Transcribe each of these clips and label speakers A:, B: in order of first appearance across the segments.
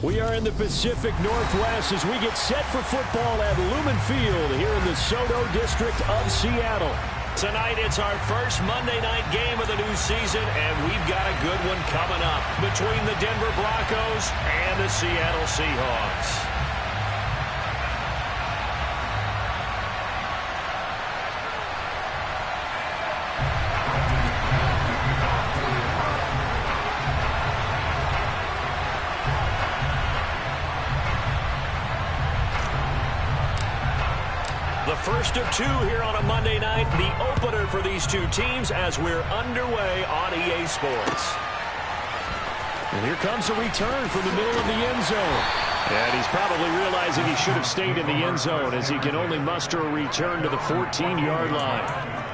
A: We are in the Pacific Northwest as we get set for football at Lumen Field here in the Soto District of Seattle. Tonight, it's our first Monday night game of the new season, and we've got a good one coming up between the Denver Broncos and the Seattle Seahawks. The first of two here on a Monday night, the opener for these two teams as we're underway on EA Sports. And here comes a return from the middle of the end zone. And he's probably realizing he should have stayed in the end zone as he can only muster a return to the 14-yard line.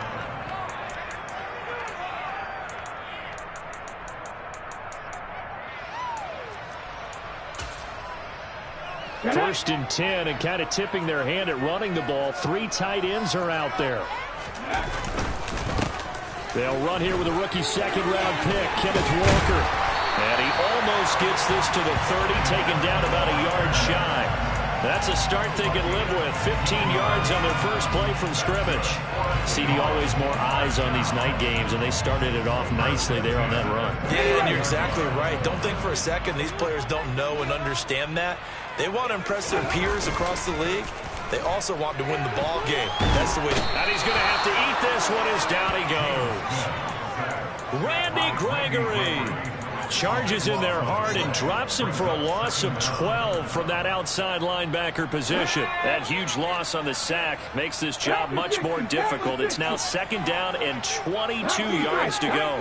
A: First and 10, and kind of tipping their hand at running the ball. Three tight ends are out there. They'll run here with a rookie second-round pick, Kenneth Walker. And he almost gets this to the 30, taken down about a yard shy. That's a start they can live with. 15 yards on their first play from scrimmage. CD, always more eyes on these night games, and they started it off nicely there on that run.
B: Yeah, and you're exactly right. Don't think for a second these players don't know and understand that. They want to impress their peers across the league. They also want to win the ball game. That's the way.
A: And he's going to have to eat this one as down he goes. Randy Gregory charges in there hard and drops him for a loss of 12 from that outside linebacker position. That huge loss on the sack makes this job much more difficult. It's now second down and 22 yards to go.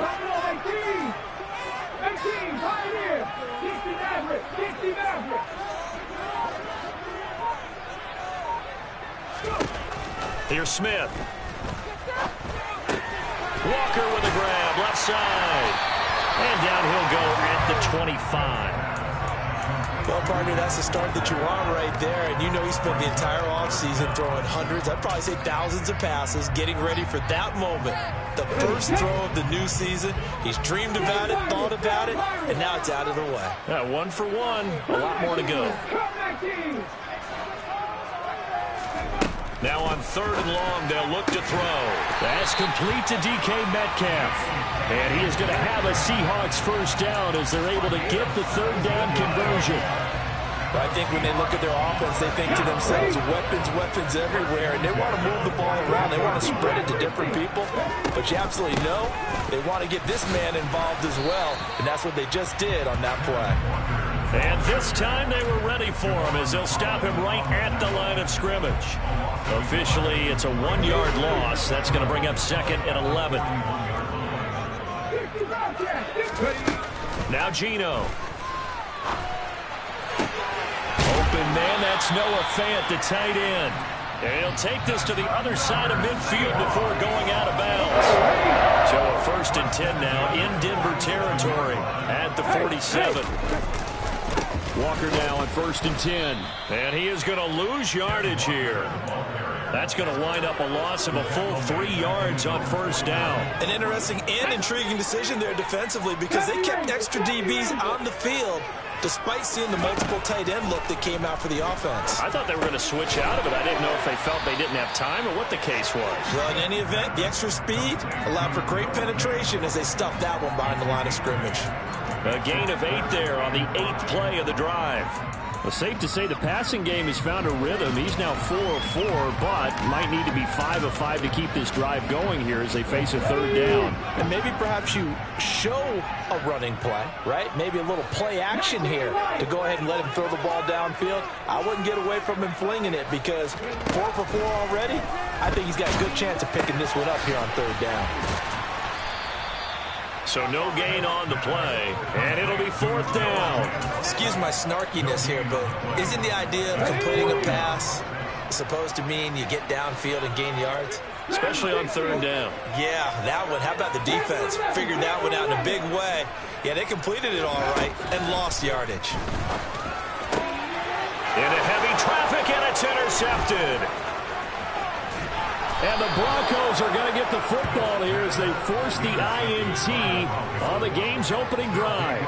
A: Here's Smith. Walker with a grab, left side. And down he'll go at the 25.
B: Well, partner, that's the start that you want right there. And you know he spent the entire offseason throwing hundreds, I'd probably say thousands of passes, getting ready for that moment. The first throw of the new season. He's dreamed about it, thought about it, and now it's out of the way.
A: 1 for 1. A lot more to go. Now on third and long, they'll look to throw. That's complete to DK Metcalf. And he is going to have a Seahawks first down as they're able to get the third down conversion.
B: I think when they look at their offense, they think to themselves, weapons everywhere, and they want to move the ball around. They want to spread it to different people. But you absolutely know they want to get this man involved as well, and that's what they just did on that play.
A: And this time they were ready for him as they'll stop him right at the line of scrimmage. Officially, it's a 1-yard loss. That's going to bring up second and 11. Now Geno. Open man, that's Noah Fant, the tight end. And he'll take this to the other side of midfield before going out of bounds. So a first and 10 now in Denver territory at the 47. Walker now on first and 10. And he is going to lose yardage here. That's going to wind up a loss of a full 3 yards on first down.
B: An interesting and intriguing decision there defensively because they kept extra DBs on the field despite seeing the multiple tight end look that came out for the offense.
A: I thought they were going to switch out of it. I didn't know if they felt they didn't have time or what the case was.
B: Well, in any event, the extra speed allowed for great penetration as they stuffed that one behind the line of scrimmage.
A: A gain of 8 there on the 8th play of the drive. Well, safe to say the passing game has found a rhythm. He's now 4 of 4, but might need to be 5 of 5 to keep this drive going here as they face a third down.
B: And maybe perhaps you show a running play, right? Maybe a little play action here to go ahead and let him throw the ball downfield. I wouldn't get away from him flinging it because 4 for 4 already. I think he's got a good chance of picking this one up here on third down.
A: So no gain on the play, and it'll be fourth down.
B: Excuse my snarkiness here, but isn't the idea of completing a pass supposed to mean you get downfield and gain yards?
A: Especially on third down.
B: Yeah, that one. How about the defense? Figured that one out in a big way. Yeah, they completed it all right and lost yardage.
A: Into heavy traffic, and it's intercepted. And the Broncos are going to get the football here as they force the INT on the game's opening drive.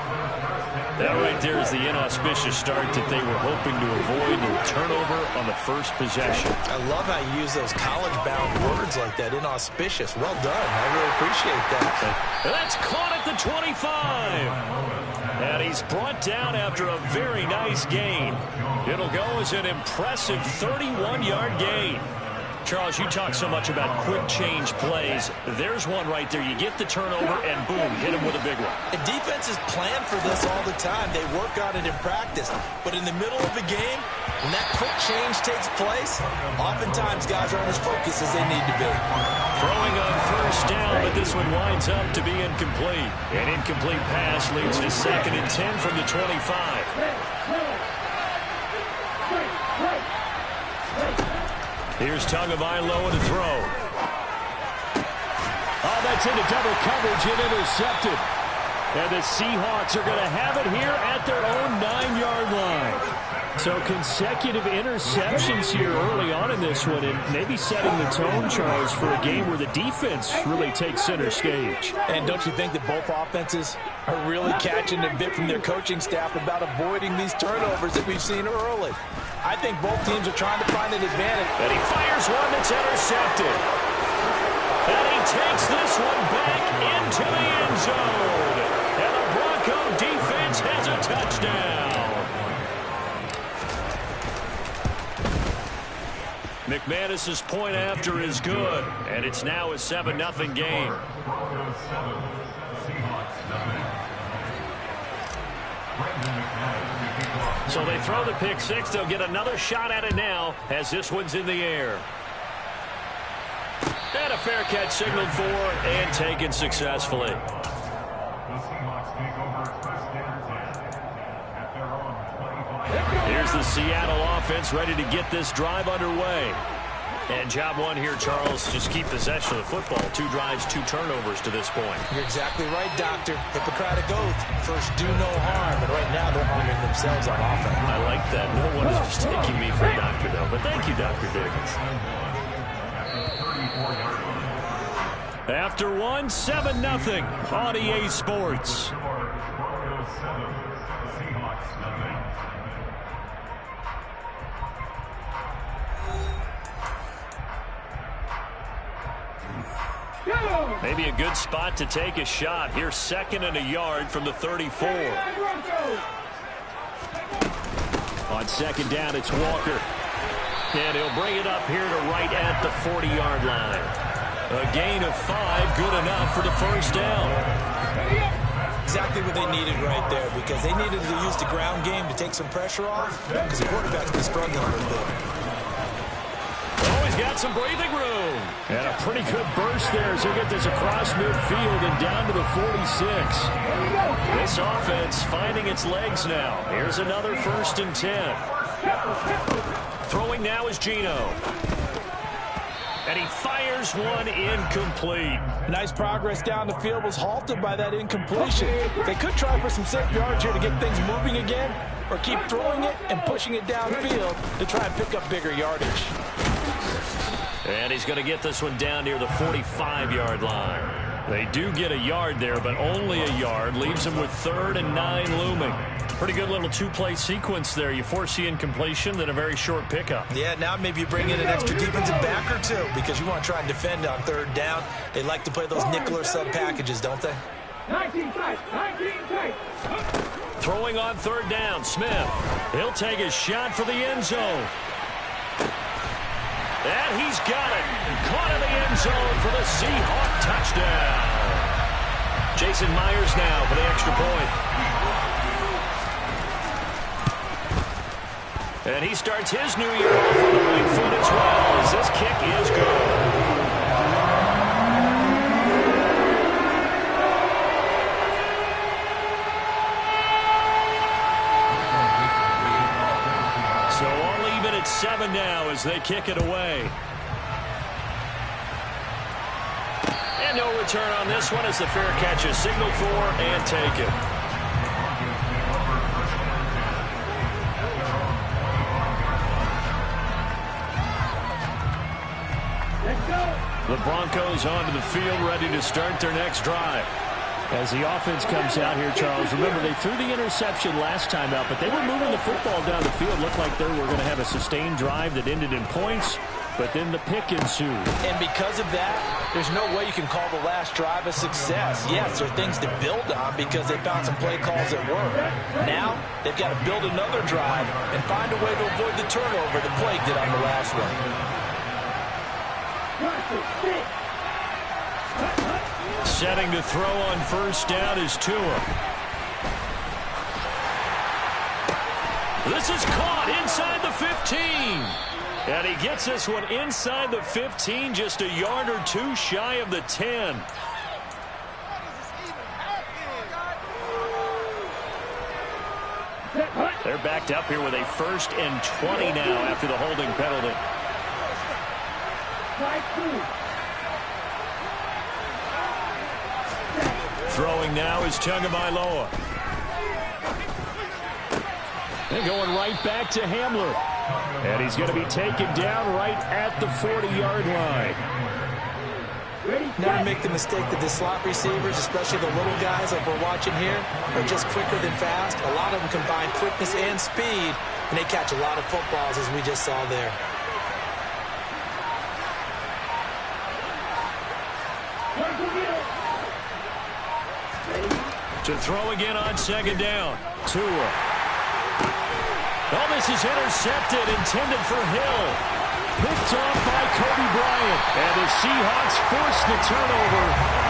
A: That right there is the inauspicious start that they were hoping to avoid, the turnover on the first possession.
B: I love how you use those college-bound words like that, inauspicious. Well done. I really appreciate that.
A: That's caught at the 25. And he's brought down after a very nice gain. It'll go as an impressive 31-yard gain. Charles, you talk so much about quick change plays. There's one right there. You get the turnover, and boom, hit him with a big one.
B: And defenses plan for this all the time. They work on it in practice. But in the middle of the game, when that quick change takes place, oftentimes guys aren't as focused as they need to be.
A: Throwing on first down, but this one winds up to be incomplete. An incomplete pass leads to 2nd and 10 from the 25. Here's Tagovailoa to throw. Oh, that's into double coverage and intercepted. And the Seahawks are going to have it here at their own 9-yard line. So consecutive interceptions here early on in this one, and maybe setting the tone, Charles, for a game where the defense really takes center stage.
B: And don't you think that both offenses are really catching a bit from their coaching staff about avoiding these turnovers that we've seen early? I think both teams are trying to find an advantage.
A: And he fires one that's intercepted. And he takes this one back into the end zone. And the Bronco defense has a touchdown. McManus's point after is good, and it's now a 7-0 game. So they throw the pick six. They'll get another shot at it now as this one's in the air. And a fair catch signaled for and taken successfully. Here's the Seattle offense ready to get this drive underway. And job one here, Charles, just keep possession of the football. 2 drives, 2 turnovers to this point.
B: You're exactly right, Doctor. Hippocratic oath. First, do no harm. And right now, they're harming themselves on offense.
A: I like that. No one is mistaking me for a doctor, though. But thank you, Dr. Diggins. After one, 7-0 on EA Sports. Maybe a good spot to take a shot. Here's 2nd and a yard from the 34. On 2nd down, it's Walker. And he'll bring it up here to right at the 40-yard line. A gain of 5, good enough for the first down.
B: Exactly what they needed right there, because they needed to use the ground game to take some pressure off, because the quarterback's been struggling a little bit.
A: Oh, he's got some breathing room. And a pretty good burst there as he'll get this across midfield and down to the 46. This offense finding its legs now. Here's another 1st and 10. Throwing now is Geno. And he fires one incomplete.
B: Nice progress down the field was halted by that incompletion. They could try for some safe yards here to get things moving again, or keep throwing it and pushing it downfield to try and pick up bigger yardage.
A: And he's going to get this one down near the 45-yard line. They do get a yard there, but only a yard. Leaves them with 3rd and 9 looming. Pretty good little 2-play sequence there. You force the incompletion, then a very short pickup.
B: Yeah, now maybe you bring in an extra defensive back or two, because you want to try and defend on 3rd down. They like to play those nickel or sub packages, don't they?
C: 19 tight.
A: Throwing on 3rd down, Smith. He'll take a shot for the end zone. And he's got it. Caught in the end zone for the Seahawk touchdown. Jason Myers now for the extra point. And he starts his new year off on the right foot as well, as this kick is good. So all even at 7 now as they kick it away. And no return on this one as the fair catch is signaled for and taken. The Broncos onto the field ready to start their next drive. As the offense comes out here, Charles, remember they threw the interception last time out, but they were moving the football down the field. Looked like they were going to have a sustained drive that ended in points, but then the pick ensued.
B: And because of that, there's no way you can call the last drive a success. Yes, there are things to build on because they found some play calls that work. Now, they've got to build another drive and find a way to avoid the turnover that plagued it on the last one.
A: Setting to throw on first down is Tua. This is caught inside the 15. And he gets this one inside the 15, just a yard or two shy of the 10. They're backed up here with a 1st and 20 now after the holding penalty. Throwing now is Tagovailoa. And going right back to Hamler. And he's going to be taken down right at the 40-yard line.
B: Never make the mistake that the slot receivers, especially the little guys like we're watching here, are just quicker than fast. A lot of them combine quickness and speed, and they catch a lot of footballs, as we just saw there.
A: To throw again on 2nd down. Tua. Oh, this is intercepted, intended for Hill. Picked off by Kobe Bryant. And the Seahawks force the turnover.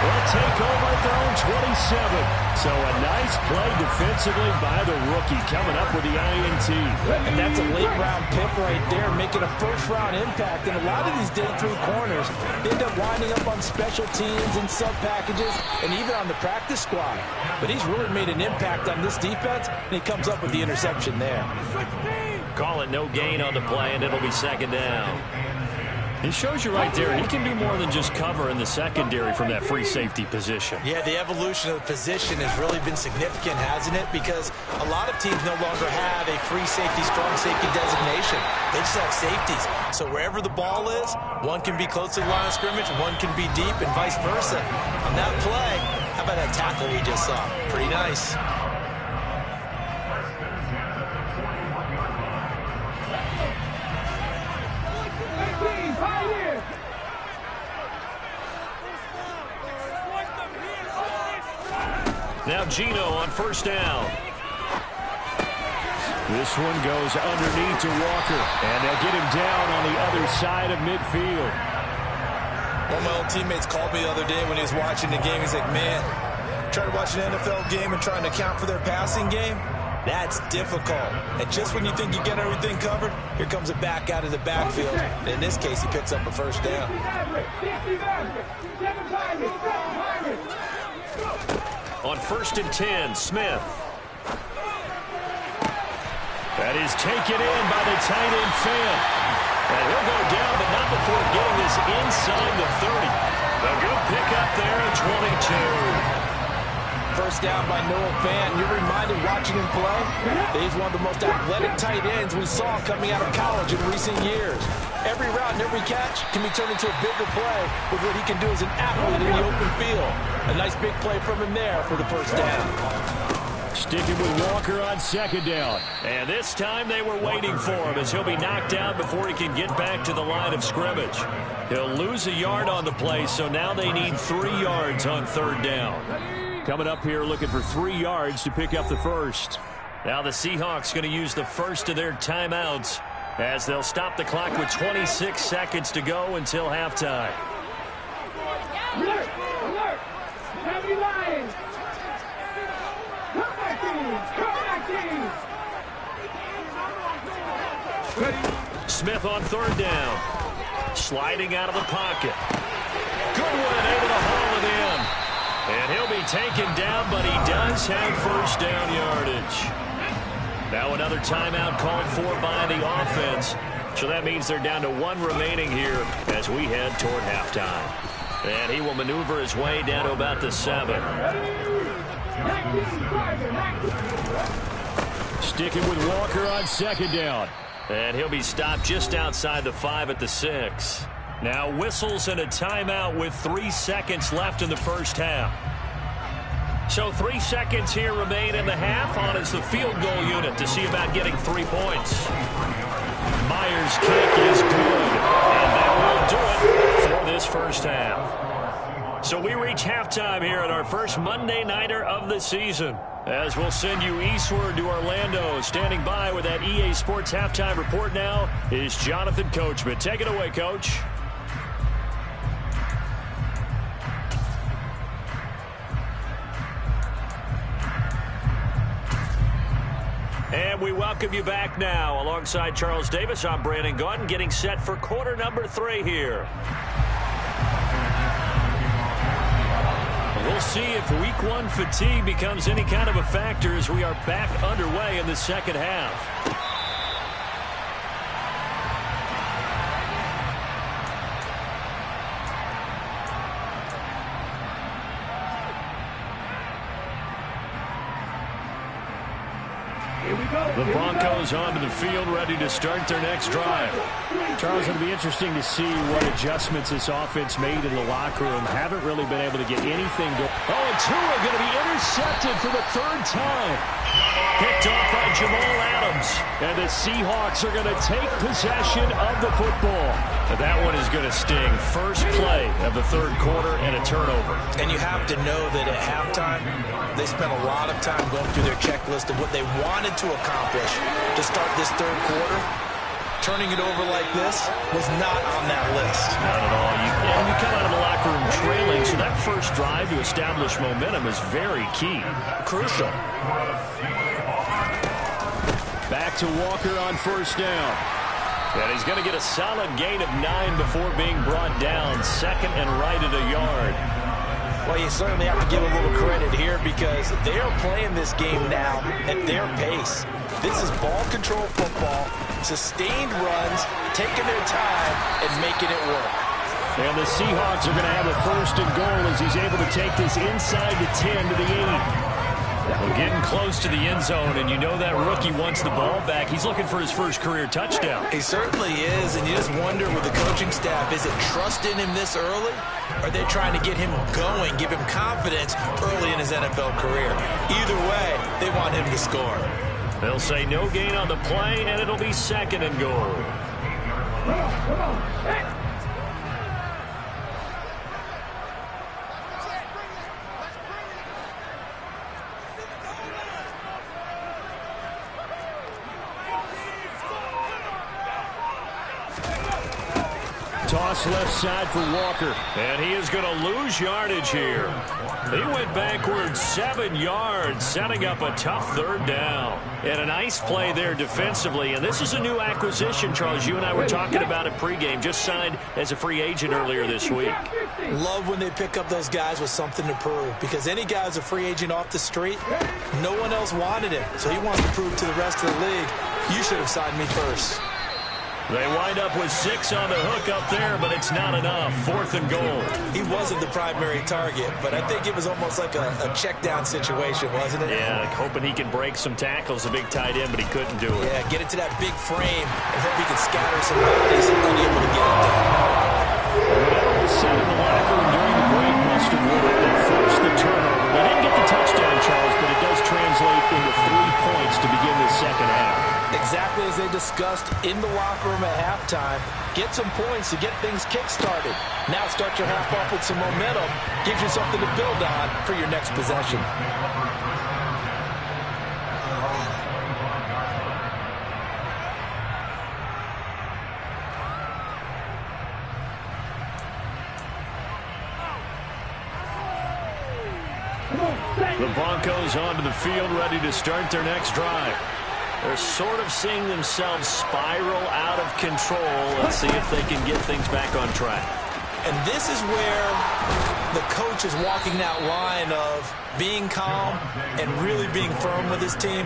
A: They'll take over at their own 27. So a nice play defensively by the rookie, coming up with the INT.
B: And that's a late-round pick right there, making a first-round impact. And a lot of these day 3 corners end up winding up on special teams and sub-packages and even on the practice squad. But he's really made an impact on this defense, and he comes up with the interception there.
A: Call it no gain on the play, and it'll be 2nd down. It shows you right there, he can do more than just cover in the secondary from that free safety position.
B: Yeah, the evolution of the position has really been significant, hasn't it? Because a lot of teams no longer have a free safety, strong safety designation. They just have safeties. So wherever the ball is, one can be close to the line of scrimmage, one can be deep, and vice versa. On that play, how about that tackle we just saw? Pretty nice.
A: Now Gino on 1st down. This one goes underneath to Walker, and they'll get him down on the other side of midfield.
B: One of my old teammates called me the other day when he was watching the game. He's like, man, trying to watch an NFL game and trying to account for their passing game, that's difficult. And just when you think you get everything covered, here comes a back out of the backfield. And in this case, he picks up a 1st down.
A: On 1st and 10, Smith. That is taken in by the tight end, Fant. And he'll go down, but not before getting this inside the 30. A good pickup there at 22.
B: 1st down by Noah Fant. You're reminded watching him play that he's one of the most athletic tight ends we saw coming out of college in recent years. Every route and every catch can be turned into a bigger play with what he can do as an athlete in the open field. A nice big play from him there for the 1st down.
A: Sticking with Walker on 2nd down. And this time they were waiting for him as he'll be knocked down before he can get back to the line of scrimmage. He'll lose a yard on the play, so now they need 3 yards on 3rd down. Coming up here looking for 3 yards to pick up the 1st. Now the Seahawks going to use the first of their timeouts as they'll stop the clock with 26 seconds to go until halftime.
C: Alert! Alert! Heavy Lions! Come back in!
A: Smith on 3rd down. Sliding out of the pocket. Goodwin able to haul it in. And he'll be taken down, but he does have 1st down yardage. Now another timeout called for by the offense. So that means they're down to 1 remaining here as we head toward halftime. And he will maneuver his way down to about the 7. Sticking with Walker on 2nd down. And he'll be stopped just outside the 5 at the 6. Now whistles and a timeout with 3 seconds left in the 1st half. So 3 seconds here remain in the half. On is the field goal unit to see about getting 3 points. Myers' kick is good. And that will do it for this first half. So we reach halftime here at our first Monday Nighter of the season. As we'll send you eastward to Orlando. Standing by with that EA Sports halftime report now is Jonathan Coachman. Take it away, Coach. And we welcome you back now. Alongside Charles Davis, I'm Brandon Gaudin, getting set for quarter number 3 here. We'll see if week 1 fatigue becomes any kind of a factor as we are back underway in the second half. The Broncos onto the field, ready to start their next drive.
D: Charles, it'll be interesting to see what adjustments this offense made in the locker room. Haven't really been able to get anything going.
A: Oh, and Tua going to be intercepted for the 3rd time. Picked off by Jamal Adams.
D: And the Seahawks are going to take possession of the football.
A: And that one is going to sting. First play of the 3rd quarter and a turnover.
B: And you have to know that at halftime, they spent a lot of time going through their checklist of what they wanted to accomplish to start this 3rd quarter. Turning it over like this was not on that list.
A: Not at all. You come out of the locker room trailing, so that first drive to establish momentum is very key. Crucial.
D: Back to Walker on 1st down.
A: And he's going to get a solid gain of 9 before being brought down. 2nd and right at a yard.
B: Well, you certainly have to give a little credit here because they are playing this game now at their pace. This is ball control football, sustained runs, taking their time, and making it work.
D: And the Seahawks are going to have a 1st and goal as he's able to take this inside the 10 to the 8.
A: Well, getting close to the end zone, and you know that rookie wants the ball back. He's looking for his first career touchdown.
B: He certainly is, and you just wonder with the coaching staff, is it trust in him this early? Or are they trying to get him going, give him confidence early in his NFL career? Either way, they want him to score.
A: They'll say no gain on the play, and it'll be 2nd and goal.
C: Come on. Hey.
D: Toss left side for Walker.
A: And he is going to lose yardage here. He went backwards 7 yards, setting up a tough 3rd down. And a nice play there defensively. And this is a new acquisition, Charles. You and I were talking about it pregame. Just signed as a free agent earlier this week.
B: Love when they pick up those guys with something to prove. Because any guy's a free agent off the street, no one else wanted him. So he wants to prove to the rest of the league, you should have signed me first.
A: They wind up with 6 on the hook up there, but it's not enough. 4th and goal.
B: He wasn't the primary target, but I think it was almost like a check-down situation, wasn't it?
A: Yeah, like hoping he can break some tackles, a big tight end, but he couldn't do it.
B: Yeah, get it to that big frame and hope he can scatter some bodies and unable to get it done.
D: Whatever was said in the locker room during the break must have worked. They forced the turnover. They didn't get the touchdown, Charles, but it does translate into 3 points to begin the second half.
B: Exactly as they discussed in the locker room at halftime. Get some points to get things kick-started. Now start your half off with some momentum. Gives you something to build on for your next possession.
A: The Broncos onto the field, ready to start their next drive. They're sort of seeing themselves spiral out of control. Let's see if they can get things back on track.
B: And this is where the coach is walking that line of being calm and really being firm with his team.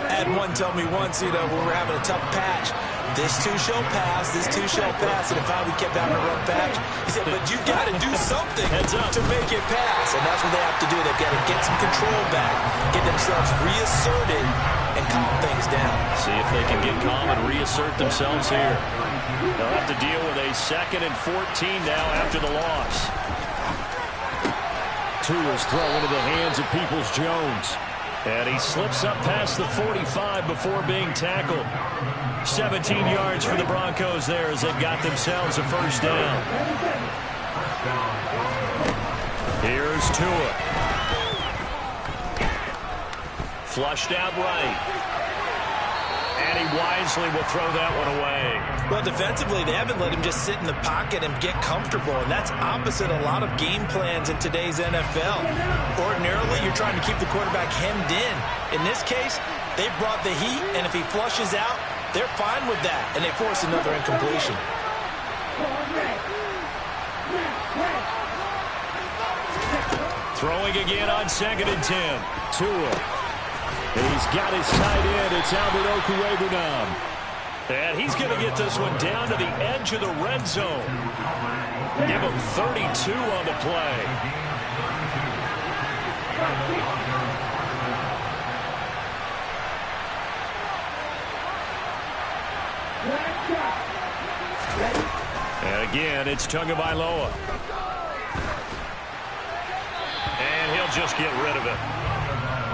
B: I had one tell me once, when we were having a tough patch, this too shall pass, this too shall pass, and if we kept having a rough patch, he said, but you got to do something to make it pass, and that's what they have to do. They've got to get some control back, get themselves reasserted, and calm things down.
A: See if they can get calm and reassert themselves here. They'll have to deal with a 2nd and 14 now after the loss.
D: Tua's throw into the hands of Peoples-Jones.
A: And he slips up past the 45 before being tackled. 17 yards for the Broncos there as they've got themselves a first down. Here's Tua. Flushed out right. And he wisely will throw that one away.
B: Well, defensively, they haven't let him just sit in the pocket and get comfortable, and that's opposite a lot of game plans in today's NFL. Ordinarily, you're trying to keep the quarterback hemmed in. In this case, they brought the heat, and if he flushes out, they're fine with that, and they force another incompletion.
A: Throwing again on 2nd and 10.
D: Tua. He's got his tight end. It's Albert Okwuegbunam.
A: And he's going to get this one down to the edge of the red zone. Give him 32 on the play. And again, it's Tagovailoa. And he'll just get rid of it.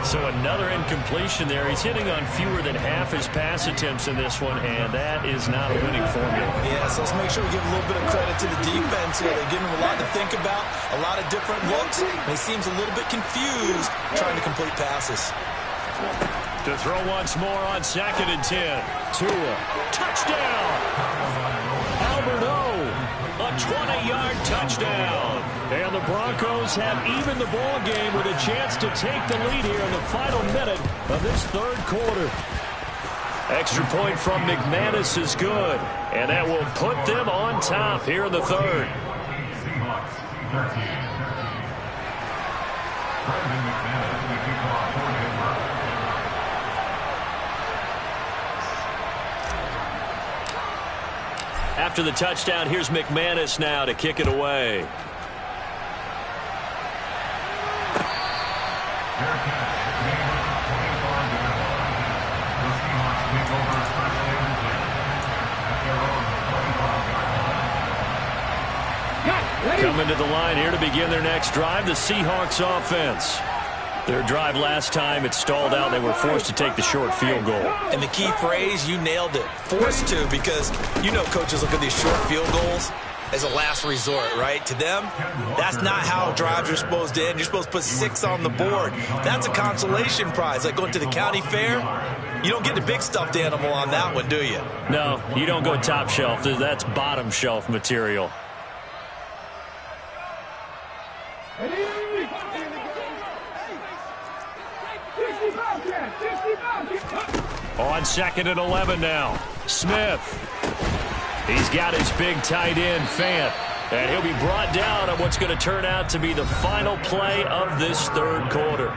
A: So another incompletion there. He's hitting on fewer than half his pass attempts in this one, and that is not a winning formula.
B: Yeah, so let's make sure we give a little bit of credit to the defense here. They're giving him a lot to think about, a lot of different looks, and he seems a little bit confused trying to complete passes.
A: To throw once more on 2nd and 10.
D: Tua.
A: Touchdown! Albert O. A 20-yard touchdown.
D: And the Broncos have evened the ball game with a chance to take the lead here in the final minute of this third quarter.
A: Extra point from McManus is good, and that will put them on top here in the third. After the touchdown, here's McManus now to kick it away. Coming to the line here to begin their next drive, the Seahawks offense. Their drive last time, it stalled out. They were forced to take the short field goal.
B: And the key phrase, you nailed it, forced to, because you know coaches look at these short field goals as a last resort, right? To them, that's not how drives are supposed to end. You're supposed to put 6 on the board. That's a consolation prize. Like going to the county fair, you don't get the big stuffed animal on that one, do you?
A: No, you don't go top shelf. That's bottom shelf material. On 2nd and 11 now. Smith. He's got his big tight end, Fant. And he'll be brought down on what's going to turn out to be the final play of this third quarter.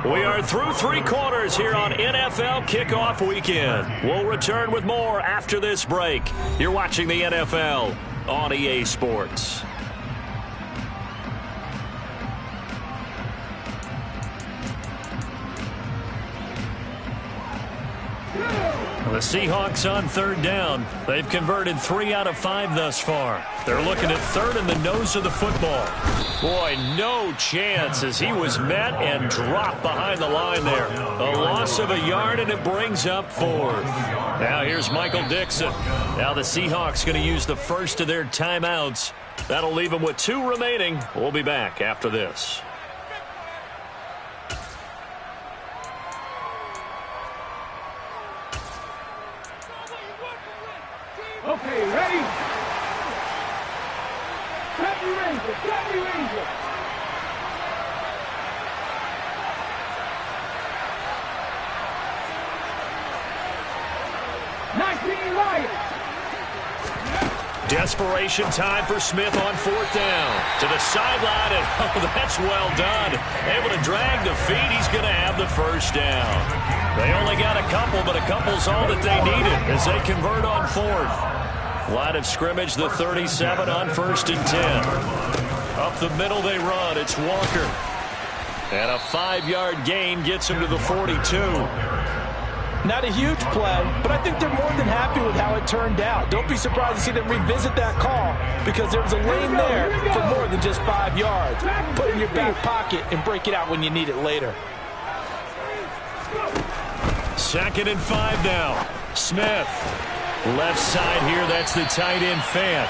A: We are through 3 quarters here on NFL Kickoff Weekend. We'll return with more after this break. You're watching the NFL on EA Sports. The Seahawks on 3rd down. They've converted 3 out of 5 thus far. They're looking at 3rd in the nose of the football. Boy, no chance as he was met and dropped behind the line there. A loss of a yard, and it brings up 4th. Now here's Michael Dixon. Now the Seahawks going to use the first of their timeouts. That'll leave them with 2 remaining. We'll be back after this.
C: Okay, ready? Cut me Ranger, cut me Ranger.
A: Desperation time for Smith on 4th down. To the sideline, and oh, that's well done. Able to drag the feet. He's going to have the first down. They only got a couple, but a couple's all that they needed as they convert on 4th. Line of scrimmage, the 37 on 1st and 10. Up the middle they run. It's Walker. And a 5-yard gain gets him to the 42.
B: Not a huge play, but I think they're more than happy with how it turned out. Don't be surprised to see them revisit that call because there was a lane there for more than just 5 yards. Put it in your back pocket and break it out when you need it later.
A: 2nd and 5 now. Smith. Left side here, that's the tight end Fant.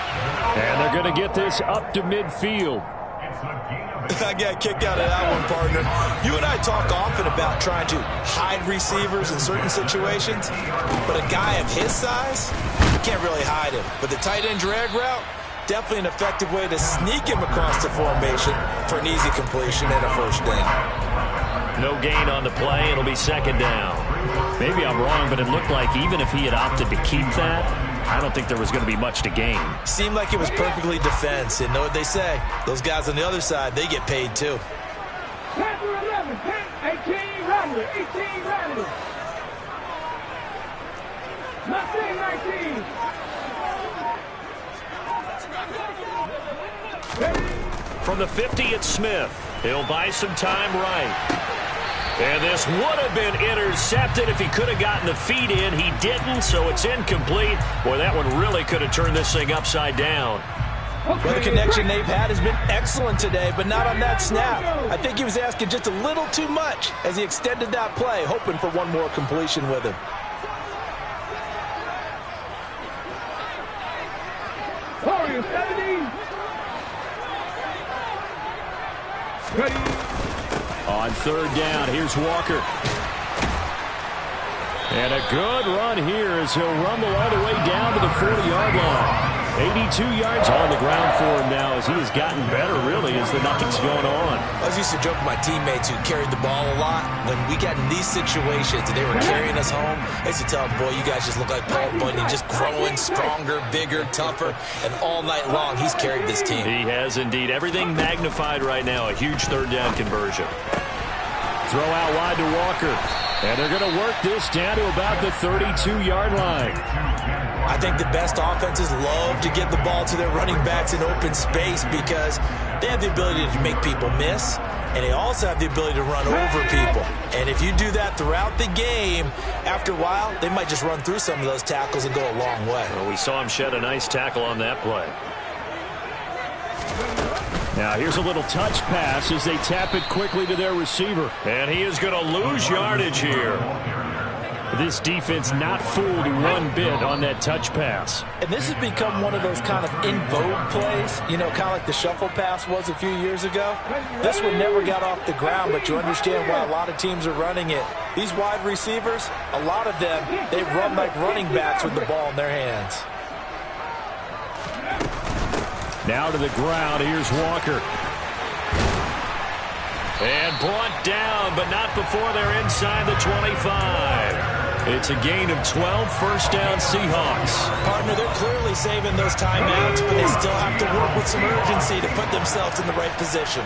A: And they're going to get this up to midfield.
B: I got kicked out of that one, partner. You and I talk often about trying to hide receivers in certain situations, but a guy of his size, you can't really hide him. But the tight end drag route, definitely an effective way to sneak him across the formation for an easy completion and a first down.
A: No gain on the play. It'll be 2nd down. Maybe I'm wrong, but it looked like even if he had opted to keep that, I don't think there was going to be much to gain.
B: Seemed like it was perfectly defense. And know what they say? Those guys on the other side, they get paid too.
C: 11, 18, Rattler, 18, Rattler. 19.
A: From the 50, it's Smith. He'll buy some time right. And this would have been intercepted if he could have gotten the feet in. He didn't, so it's incomplete. Boy, that one really could have turned this thing upside down.
B: Well, the connection they've had has been excellent today, but not on that snap. I think he was asking just a little too much as he extended that play, hoping for one more completion with him.
C: Warriors 17. Ready.
A: On 3rd down, here's Walker. And a good run here as he'll rumble all the way down to the 40-yard line. 82 yards on the ground for him now as he has gotten better, really, as the knocking's going on.
B: I was used to joke with my teammates who carried the ball a lot. When we got in these situations and they were carrying us home, I used to tell them, boy, you guys just look like Paul Bunyan, just growing stronger, bigger, tougher, and all night long he's carried this team.
A: He has indeed. Everything magnified right now. A huge 3rd down conversion. Throw out wide to Walker. And they're going to work this down to about the 32-yard line.
B: I think the best offenses love to get the ball to their running backs in open space because they have the ability to make people miss, and they also have the ability to run over people. And if you do that throughout the game, after a while, they might just run through some of those tackles and go a long way.
A: Well, we saw him shed a nice tackle on that play. Now here's a little touch pass as they tap it quickly to their receiver. And he is going to lose yardage here. This defense not fooled one bit on that touch pass.
B: And this has become one of those kind of in vogue plays, you know, kind of like the shuffle pass was a few years ago. This one never got off the ground, but you understand why a lot of teams are running it. These wide receivers, a lot of them, they run like running backs with the ball in their hands.
A: Now to the ground, here's Walker. And brought down, but not before they're inside the 25. It's a gain of 12, 1st down Seahawks.
B: Partner, they're clearly saving those timeouts, but they still have to work with some urgency to put themselves in the right position.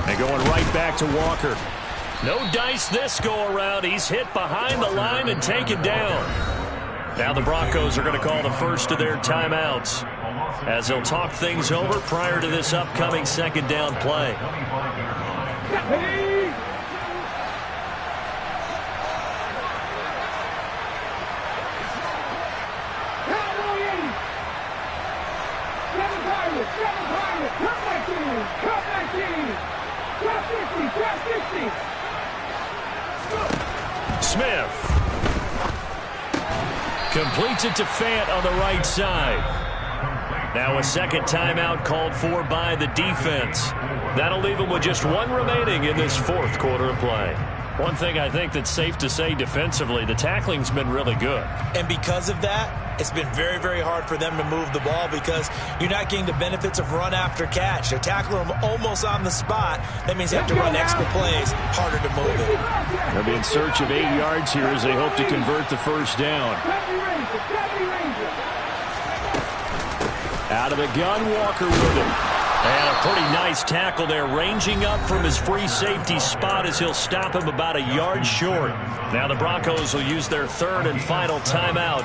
A: And going right back to Walker. No dice this go-around. He's hit behind the line and taken down. Now the Broncos are going to call the first of their timeouts as they'll talk things over prior to this upcoming 2nd down play. Smith completes it to Fant on the right side. Now a 2nd timeout called for by the defense. That'll leave them with just one remaining in this 4th quarter of play. One thing I think that's safe to say defensively, the tackling's been really good.
B: And because of that, it's been very, very hard for them to move the ball because you're not getting the benefits of run after catch. They're tackling them almost on the spot. That means they have to run extra plays, harder to move it.
A: They'll be in search of 8 yards here as they hope to convert the 1st down. Out of the gun, Walker with it. And a pretty nice tackle there, ranging up from his free safety spot as he'll stop him about a yard short. Now the Broncos will use their third and final timeout.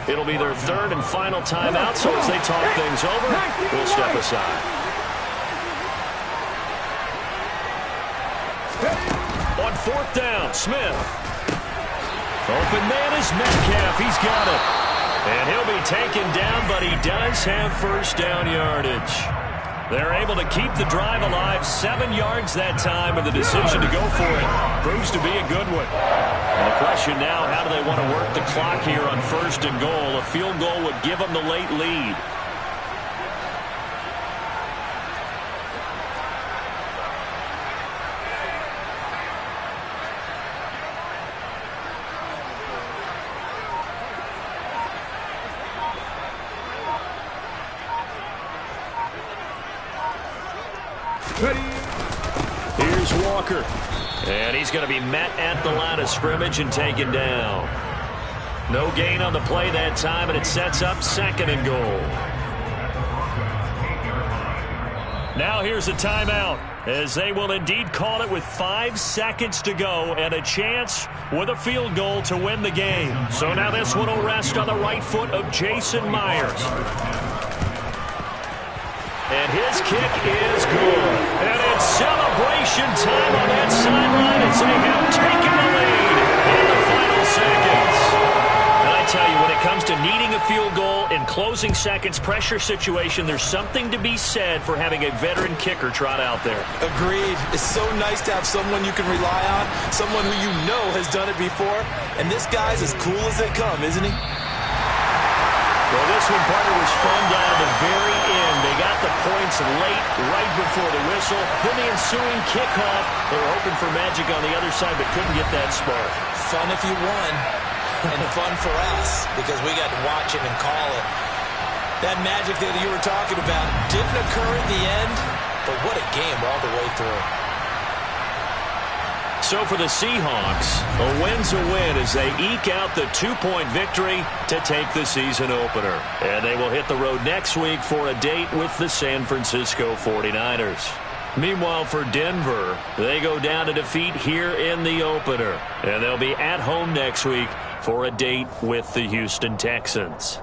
A: It'll be their third and final timeout, so as they talk things over, we'll step aside. On fourth down, Smith. Open man is Metcalf. He's got it. And he'll be taken down, but he does have first down yardage. They're able to keep the drive alive, 7 yards that time, and the decision to go for it proves to be a good one. And the question now, how do they want to work the clock here on first and goal? A field goal would give them the late lead. Here's Walker. And he's going to be met at the line of scrimmage and taken down. No gain on the play that time, and it sets up second and goal. Now here's a timeout, as they will indeed call it with 5 seconds to go and a chance with a field goal to win the game. So now this one will rest on the right foot of Jason Myers. And his kick is good. And it's celebration time on that sideline as they have taken the lead in the final seconds. And I tell you, when it comes to needing a field goal in closing seconds, pressure situation, there's something to be said for having a veteran kicker trot out there.
B: Agreed. It's so nice to have someone you can rely on, someone who you know has done it before. And this guy's as cool as they come, isn't he?
A: Well, this one, partner, was fun down to the very end. They got the points late, right before the whistle. Then the ensuing kickoff. They were hoping for magic on the other side, but couldn't get that spark.
B: Fun if you won, and fun for us, because we got to watch it and call it. That magic that you were talking about didn't occur in the end, but what a game all the way through.
A: So for the Seahawks, a win's a win as they eke out the 2-point victory to take the season opener. And they will hit the road next week for a date with the San Francisco 49ers. Meanwhile, for Denver, they go down to defeat here in the opener. And they'll be at home next week for a date with the Houston Texans.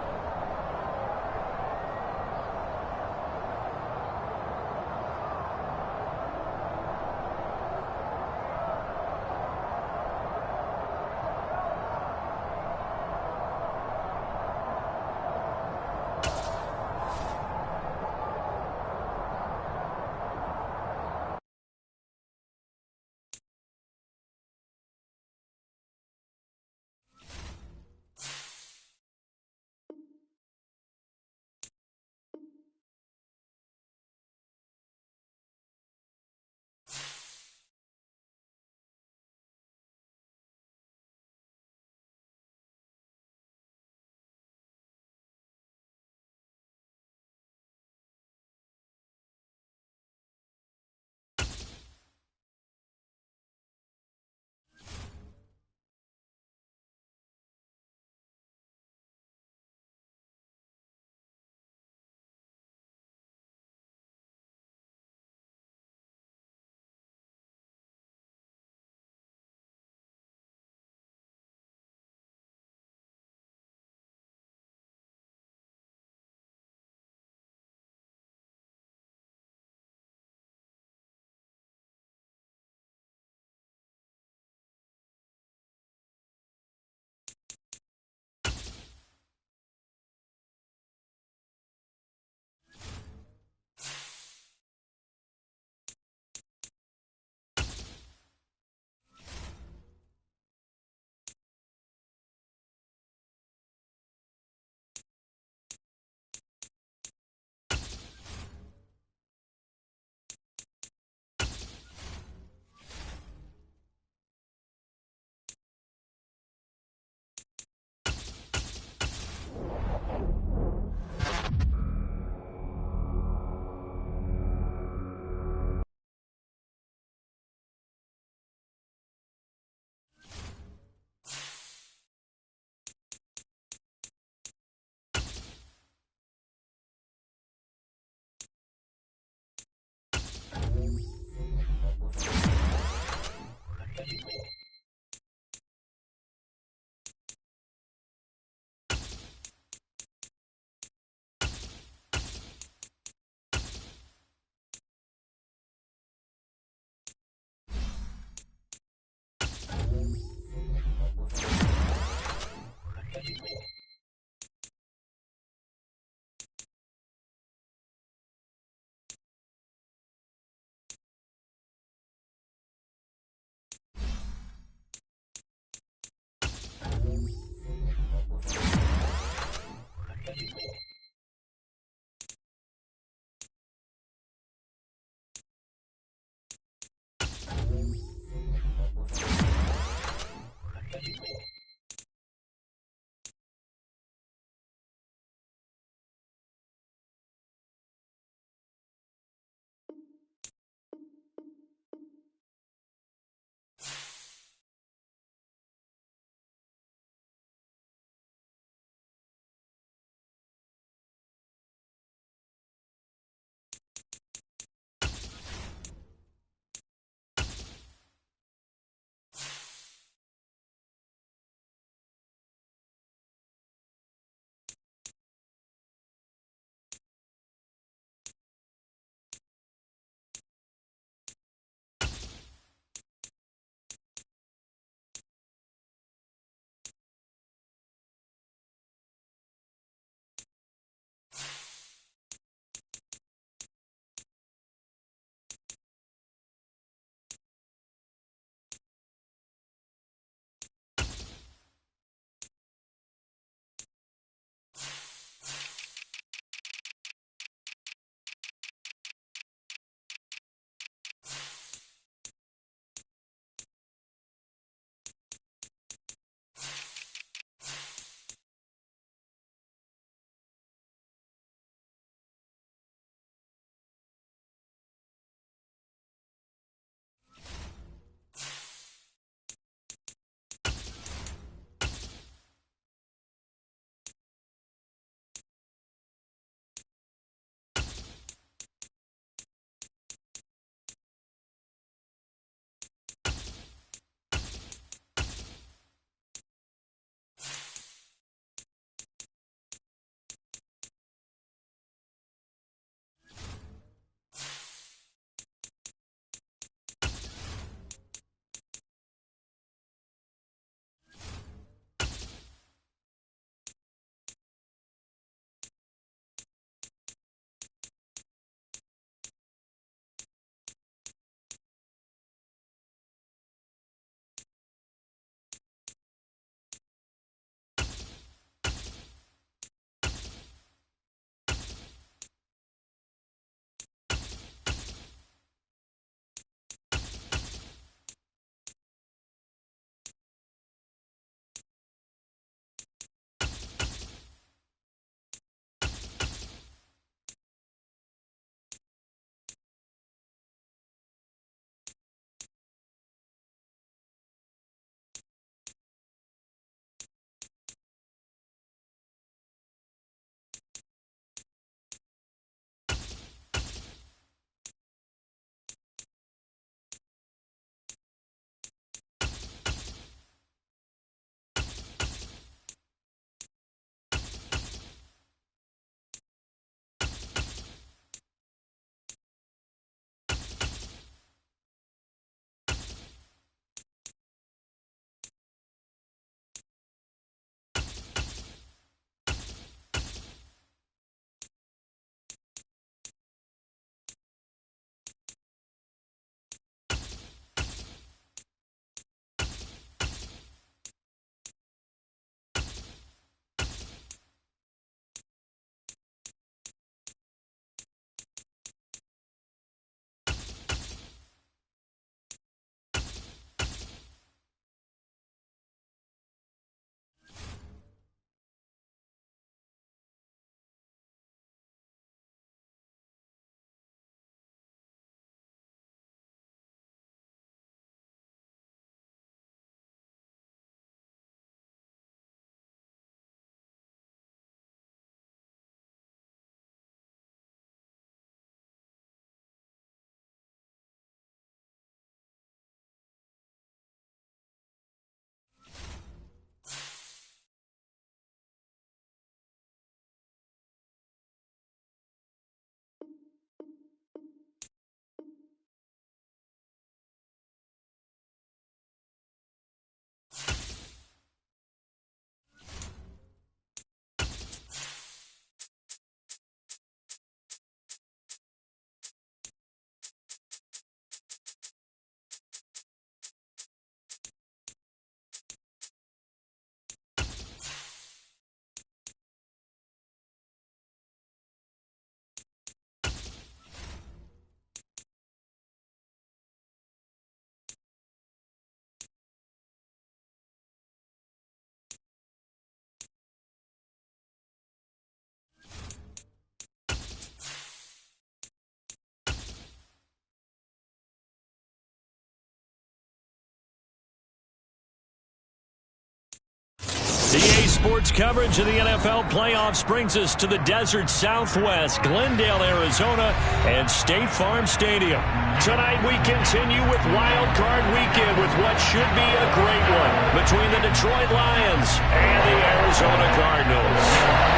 A: EA Sports coverage of the NFL playoffs brings us to the desert Southwest, Glendale, Arizona, and State Farm Stadium. Tonight we continue with Wild Card Weekend with what should be a great one between the Detroit Lions and the Arizona Cardinals.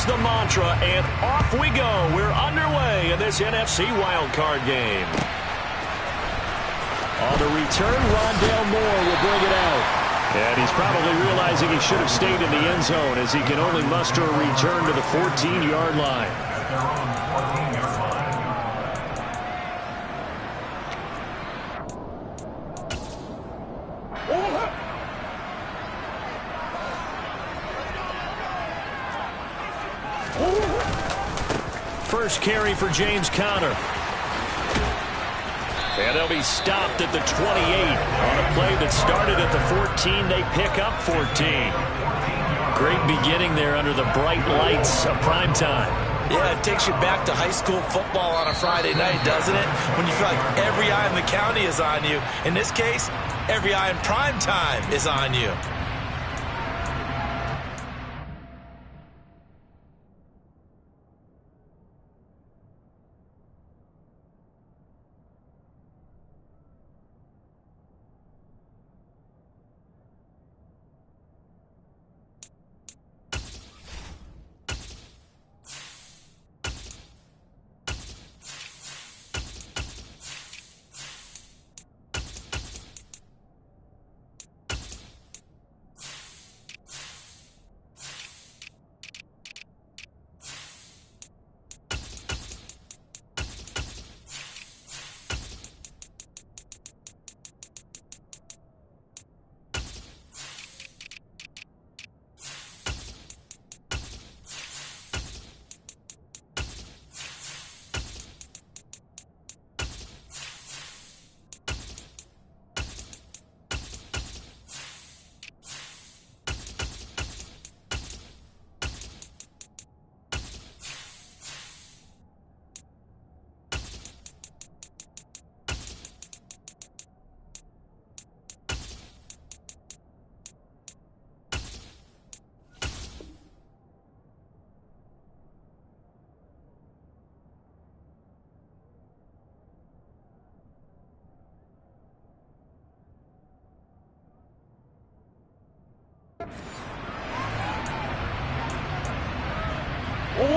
A: The mantra, and off we go. We're underway in this NFC wildcard game. On the return, Rondale Moore will bring it out. And he's probably realizing he should have stayed in the end zone as he can only muster a return to the 14-yard line. First carry for James Conner. And they'll be stopped at the 28. On a play that started at the 14, they pick up 14. Great beginning there under the bright lights of primetime.
B: Yeah, it takes you back to high school football on a Friday night, doesn't it? When you feel like every eye in the county is on you. In this case, every eye in primetime is on you.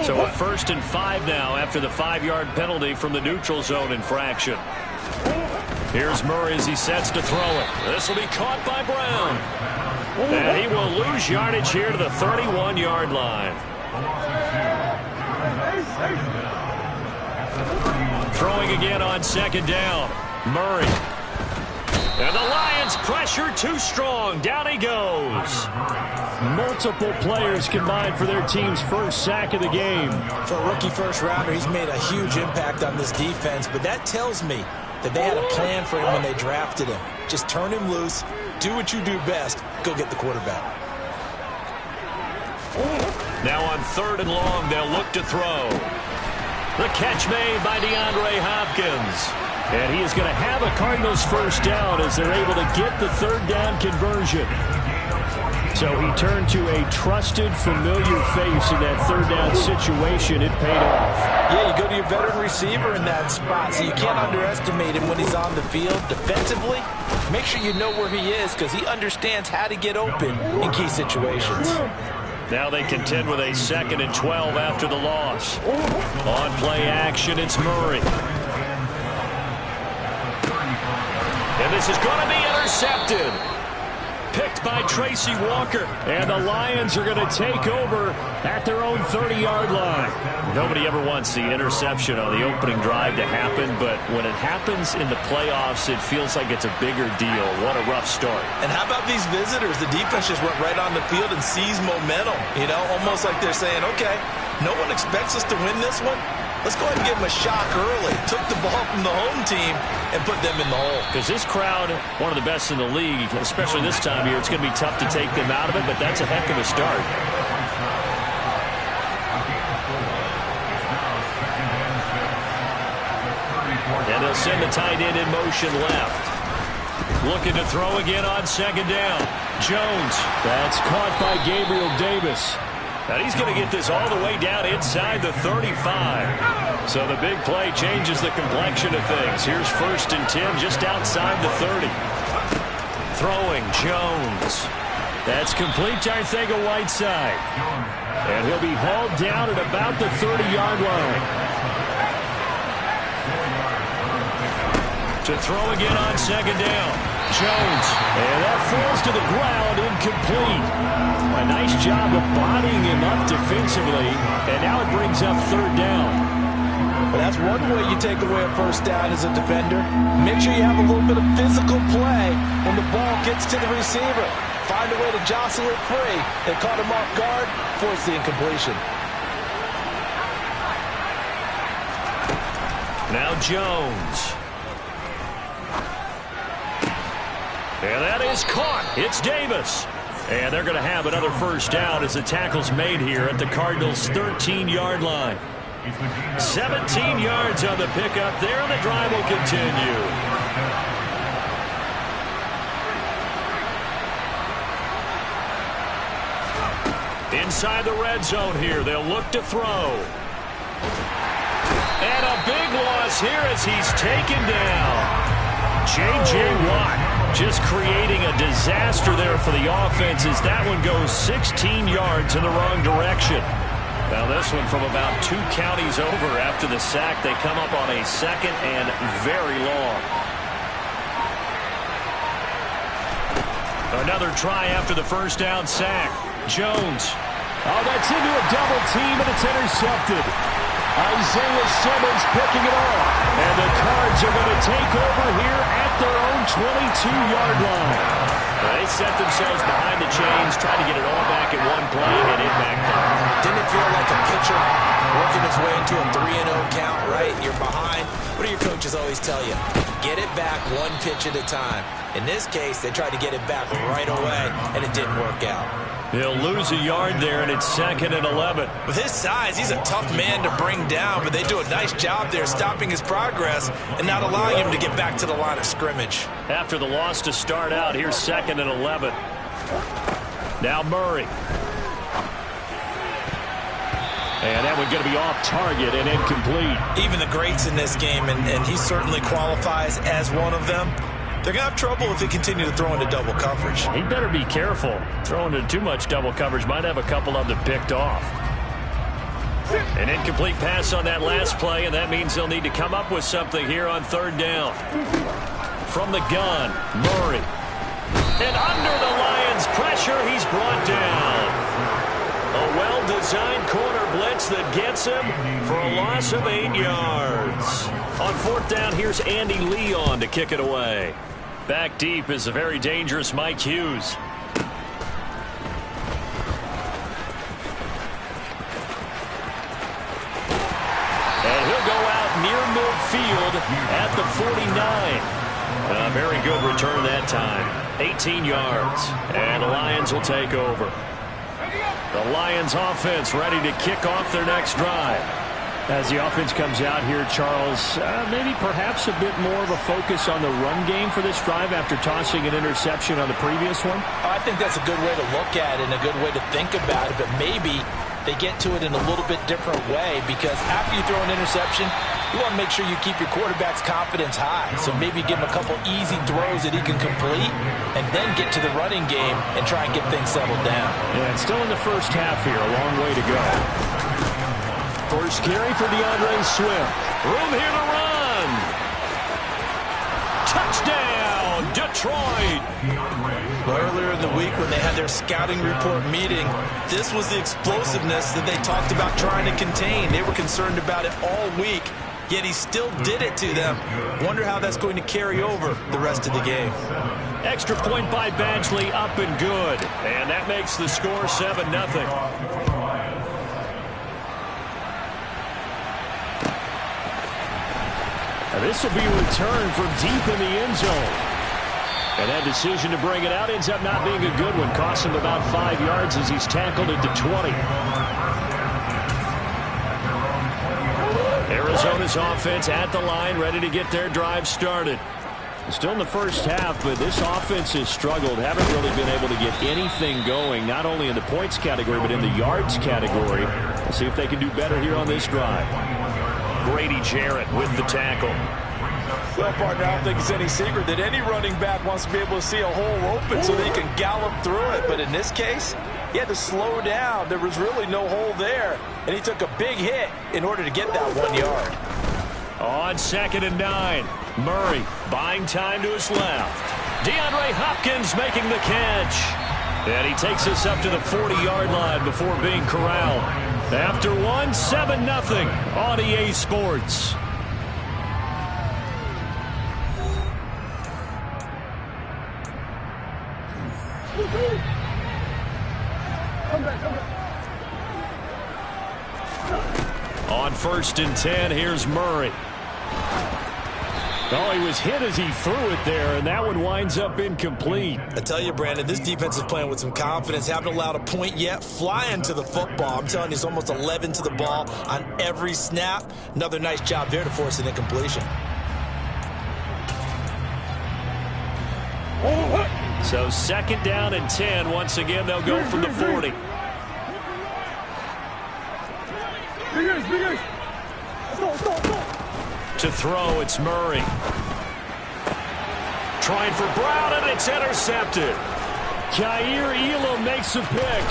A: So a 1st and 5 now after the 5-yard penalty from the neutral zone infraction. Here's Murray as he sets to throw it. This will be caught by Brown. And he will lose yardage here to the 31-yard line. Throwing again on 2nd down. Murray. And the Lions pressure too strong. Down he goes. Multiple players combined for their team's first sack of the game.
B: For a rookie first-rounder, he's made a huge impact on this defense, but that tells me that they had a plan for him when they drafted him. Just turn him loose, do what you do best, go get the quarterback.
A: Now on 3rd and long, they'll look to throw. The catch made by DeAndre Hopkins. And he is going to have a Cardinals first down as they're able to get the 3rd down conversion. So he turned to a trusted, familiar face in that 3rd down situation. It paid off.
B: Yeah, you go to your veteran receiver in that spot, so you can't underestimate him when he's on the field. Defensively, make sure you know where he is because he understands how to get open in key situations.
A: Now they contend with a 2nd and 12 after the loss. On play action, it's Murray. And this is going to be intercepted. Picked by Tracy Walker. And the Lions are going to take over at their own 30-yard line. Nobody ever wants the interception on the opening drive to happen, but when it happens in the playoffs, it feels like it's a bigger deal. What a rough start.
B: And how about these visitors? The defense just went right on the field and seized momentum. You know, almost like they're saying, okay, no one expects us to win this one. Let's go ahead and give them a shock early. Took the ball from the home team and put them in the hole.
A: Because this crowd, one of the best in the league, especially this time of year, it's going to be tough to take them out of it, but that's a heck of a start. And they'll send the tight end in motion left. Looking to throw again on second down. Jones. That's caught by Gabriel Davis. And he's going to get this all the way down inside the 35. So the big play changes the complexion of things. Here's 1st and 10 just outside the 30. Throwing Jones. That's complete to Arcega-Whiteside. And he'll be hauled down at about the 30-yard line. To throw again on second down. Jones. And that falls to the ground, incomplete. A nice job of bodying him up defensively. And now it brings up 3rd down.
B: Well, that's one way you take away a 1st down as a defender. Make sure you have a little bit of physical play when the ball gets to the receiver. Find a way to jostle it free. They caught him off guard, forced the incompletion.
A: Now Jones. And that is caught. It's Davis. And they're going to have another 1st down as the tackle's made here at the Cardinals' 13-yard line. 17 yards on the pickup there, and the drive will continue. Inside the red zone here, they'll look to throw. And a big loss here as he's taken down. J.J. Watt just creating a disaster there for the offense as that one goes 16 yards in the wrong direction. Now this one from about 2 counties over after the sack. They come up on a 2nd and very long. Another try after the 1st down sack. Jones. Oh, that's into a double team, and it's intercepted. Isaiah Simmons picking it off. And the Cards are going to take over here at their own 22-yard line. They set themselves behind the chains, tried to get it all back in one play, and it backfired.
B: Didn't it feel like a pitcher working his way into a 3-0 count, right? You're behind. What do your coaches always tell you? Get it back one pitch at a time. In this case, they tried to get it back right away, and it didn't work out.
A: He'll lose a yard there, and it's 2nd and 11.
B: With his size, he's a tough man to bring down, but they do a nice job there stopping his progress and not allowing him to get back to the line of scrimmage.
A: After the loss to start out, here's 2nd and 11. Now Murray. And that one's going to be off target and incomplete.
B: Even the greats in this game, and he certainly qualifies as one of them, they're going to have trouble if they continue to throw into double coverage.
A: He better be careful. Throwing into too much double coverage might have a couple of them picked off. An incomplete pass on that last play, and that means they'll need to come up with something here on 3rd down. From the gun, Murray. And under the Lions' pressure, he's brought down. A well-designed corner blitz that gets him for a loss of 8 yards. On 4th down, here's Andy Leon to kick it away. Back deep is a very dangerous Mike Hughes. And he'll go out near midfield at the 49. A very good return that time. 18 yards. And the Lions will take over. The Lions offense ready to kick off their next drive. As the offense comes out here, Charles, maybe perhaps a bit more of a focus on the run game for this drive after tossing an interception on the previous one?
B: I think that's a good way to look at it and a good way to think about it, but maybe they get to it in a little bit different way because after you throw an interception, you want to make sure you keep your quarterback's confidence high. So maybe give him a couple easy throws that he can complete and then get to the running game and try and get things settled down.
A: Yeah, and still in the first half here, a long way to go. First carry for DeAndre Swift. Room here to run. Touchdown, Detroit.
B: Earlier in the week when they had their scouting report meeting, this was the explosiveness that they talked about trying to contain. They were concerned about it all week, yet he still did it to them. Wonder how that's going to carry over the rest of the game.
A: Extra point by Badgley, up and good. And that makes the score 7-0.
D: And this will be a return from deep in the end zone. And that decision to bring it out ends up not being a good one. Costs him about 5 yards as he's tackled at the 20. Arizona's offense at the line, ready to get their drive started. Still in the first half, but this offense has struggled. Haven't really been able to get anything going, not only in the points category, but in the yards category. We'll see if they can do better here on this drive.
A: Grady Jarrett with the tackle.
B: Well, partner, I don't think it's any secret that any running back wants to be able to see a hole open so that he can gallop through it. But in this case, he had to slow down. There was really no hole there, and he took a big hit in order to get that 1 yard.
A: On 2nd and 9, Murray buying time to his left. DeAndre Hopkins making the catch. And he takes us up to the 40-yard line before being corralled. After one, 7-0 on EA Sports. On 1st and 10, here's Murray.
D: Oh, he was hit as he threw it there, and that one winds up incomplete.
B: I tell you, Brandon, this defense is playing with some confidence. Haven't allowed a point yet. Flying to the football. I'm telling you, it's almost 11 to the ball on every snap. Another nice job there to force an incompletion.
A: So 2nd down and 10. Once again, they'll go from the 40. To throw, it's Murray. Trying for Brown, and it's intercepted.
D: Kaiir Elam makes a pick.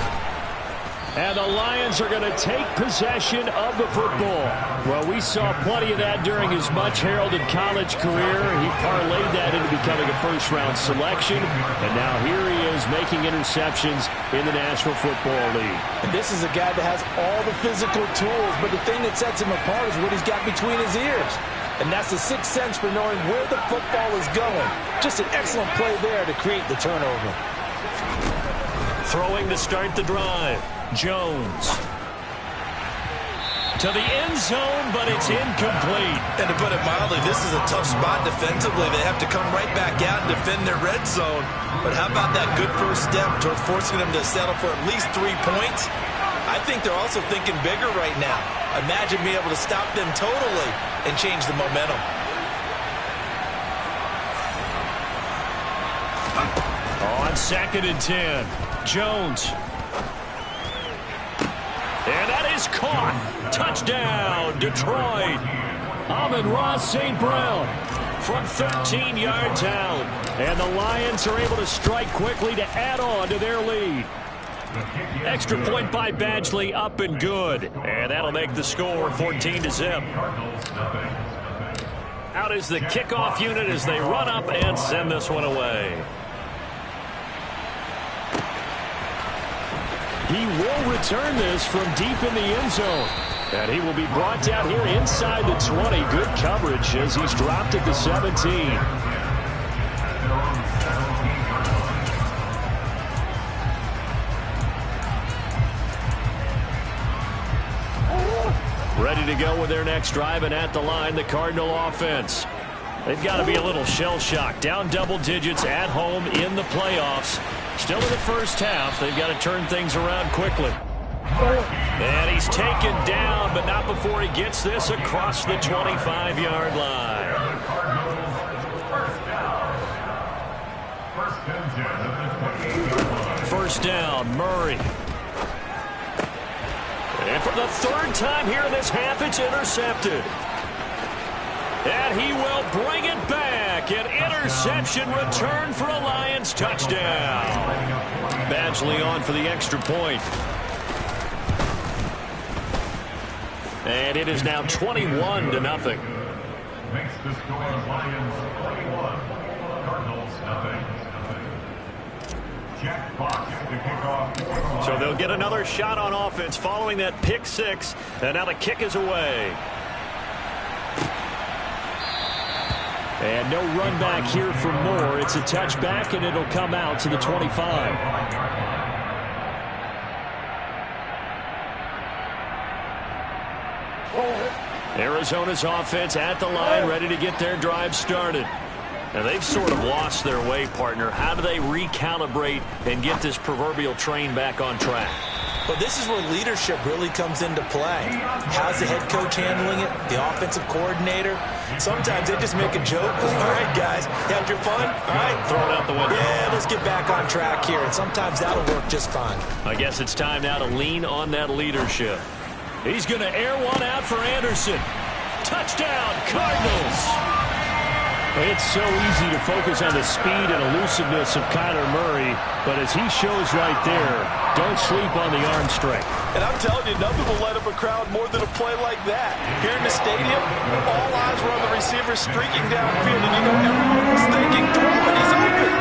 D: And the Lions are going to take possession of the football. Well, we saw plenty of that during his much-heralded college career. He parlayed that into becoming a first-round selection. And now here he is making interceptions in the National Football League.
B: And this is a guy that has all the physical tools, but the thing that sets him apart is what he's got between his ears. And that's the sixth sense for knowing where the football is going. Just an excellent play there to create the turnover.
A: Throwing to start the drive. Jones. To the end zone, but it's incomplete.
B: And to put it mildly, this is a tough spot defensively. They have to come right back out and defend their red zone. But how about that good first step towards forcing them to settle for at least 3 points? I think they're also thinking bigger right now. Imagine being able to stop them totally and change the momentum.
A: On 2nd and 10, Jones. And that is caught. Touchdown, Detroit.
D: Amon-Ra St. Brown
A: from 13 yards out.
D: And the Lions are able to strike quickly to add on to their lead.
A: Extra point by Badgley, up and good. And that'll make the score 14-0. Out is the kickoff unit as they run up and send this one away.
D: He will return this from deep in the end zone. And he will be brought down here inside the 20. Good coverage as he's dropped at the 17.
A: Ready to go with their next drive, and at the line, the Cardinal offense. They've got to be a little shell-shocked. Down double digits at home in the playoffs. Still in the first half. They've got to turn things around quickly. And he's taken down, but not before he gets this across the 25-yard line. First down, Murray. And for the third time here in this half, it's intercepted. And he will bring it back. An interception return for a Lions touchdown. Badgley on for the extra point. And it is now 21-0.
E: Makes the score Lions 21, Cardinals nothing. Jack Fox to kick off.
A: So they'll get another shot on offense following that pick six. And now the kick is away.
D: And no run back here for Moore. It's a touchback, and it'll come out to the 25.
A: Arizona's offense at the line, ready to get their drive started. Now, they've sort of lost their way, partner. How do they recalibrate and get this proverbial train back on track?
B: Well, this is where leadership really comes into play. How's the head coach handling it? The offensive coordinator? Sometimes they just make a joke. All right, guys, had your fun? All right.
A: Throw it out the window.
B: Yeah, let's get back on track here. And sometimes that'll work just fine.
A: I guess it's time now to lean on that leadership. He's going to air one out for Anderson. Touchdown, Cardinals.
D: It's so easy to focus on the speed and elusiveness of Kyler Murray, but as he shows right there, don't sleep on the arm strength.
B: And I'm telling you, nothing will light up a crowd more than a play like that. Here in the stadium, all eyes were on the receiver streaking downfield, and you know everyone was thinking, throw it, he's open.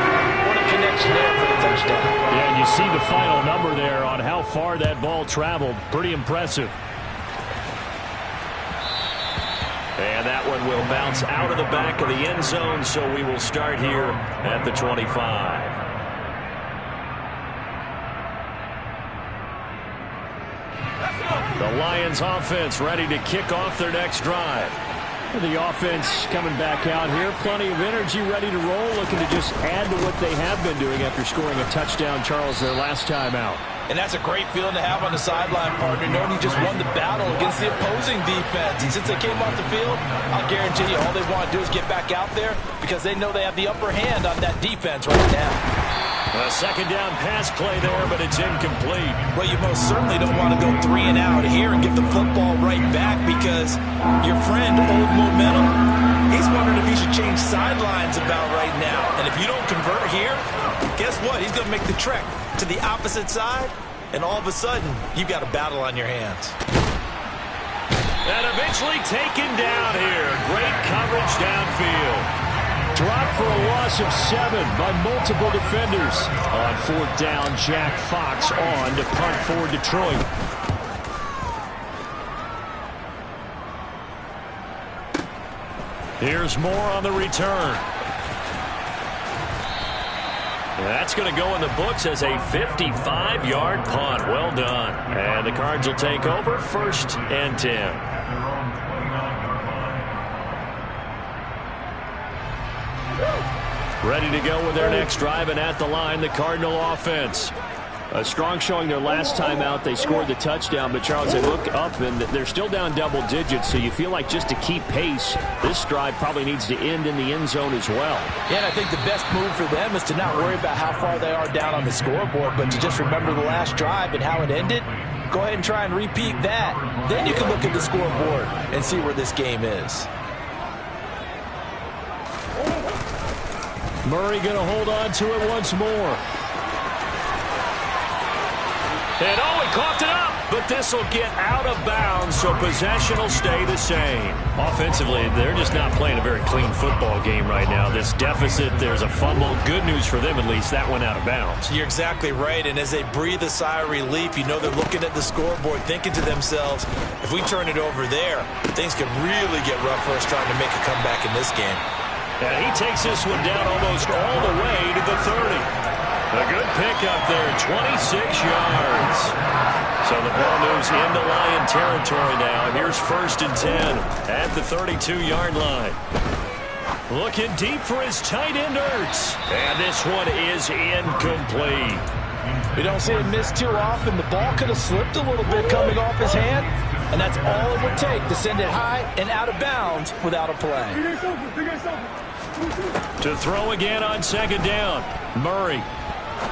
B: What a connection there for the touchdown.
D: Yeah, and you see the final number there on how far that ball traveled. Pretty impressive.
A: And that one will bounce out of the back of the end zone, so we will start here at the 25. The Lions offense ready to kick off their next drive.
D: The offense coming back out here. Plenty of energy, ready to roll, looking to just add to what they have been doing after scoring a touchdown, Charles, their last time out.
B: And that's a great feeling to have on the sideline, partner, knowing you just won the battle against the opposing defense. And since they came off the field, I'll guarantee you all they want to do is get back out there because they know they have the upper hand on that defense right now.
A: A second down pass play there, but it's incomplete.
B: Well, you most certainly don't want to go 3 and out here and get the football right back because your friend, Old Momentum, he's wondering if he should change sidelines about right now. And if you don't convert here, guess what? He's going to make the trek to the opposite side, and all of a sudden, you've got a battle on your hands.
A: And eventually taken down here. Great coverage downfield.
D: Dropped for a loss of 7 by multiple defenders. On 4th down, Jack Fox on to punt for Detroit.
A: Here's more on the return. That's going to go in the books as a 55-yard punt. Well done. And the Cards will take over 1st and 10. Ready to go with their next drive, and at the line, the Cardinal offense.
D: A strong showing their last time out. They scored the touchdown, but Charles, they look up, and they're still down double digits, so you feel like just to keep pace, this drive probably needs to end in the end zone as well.
B: Yeah, and I think the best move for them is to not worry about how far they are down on the scoreboard, but to just remember the last drive and how it ended. Go ahead and try and repeat that. Then you can look at the scoreboard and see where this game is.
D: Murray going to hold on to it once more.
A: And he coughed it up, but this will get out of bounds, so possession will stay the same. Offensively, they're just not playing a very clean football game right now. This deficit, there's a fumble. Good news for them, at least. That went out of bounds.
B: You're exactly right, and as they breathe a sigh of relief, you know they're looking at the scoreboard, thinking to themselves, if we turn it over there, things could really get rough for us trying to make a comeback in this game.
A: And he takes this one down almost all the way to the 30. A good pickup there, 26 yards. So the ball moves into Lion territory now. Here's 1st and 10 at the 32-yard line. Looking deep for his tight end, Ertz. And this one is incomplete.
B: We don't see him miss too often. The ball could have slipped a little bit coming off his hand, and that's all it would take to send it high and out of bounds without a play.
A: To throw again on 2nd down, Murray.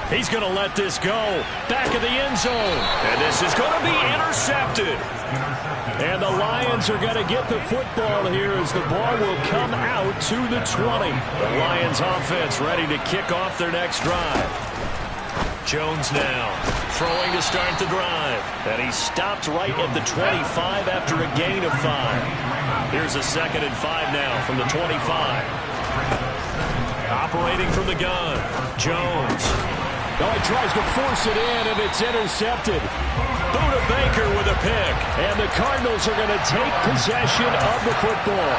A: He's going to let this go. Back of the end zone. And this is going to be intercepted.
D: And the Lions are going to get the football here as the ball will come out to the 20.
A: The Lions offense ready to kick off their next drive. Jones now throwing to start the drive. And he stopped right at the 25 after a gain of 5. Here's a 2nd and 5 now from the 25. Operating from the gun, Jones.
D: Oh, he tries to force it in, and it's intercepted.
A: Buda Baker with a pick.
D: And the Cardinals are going to take possession of the football.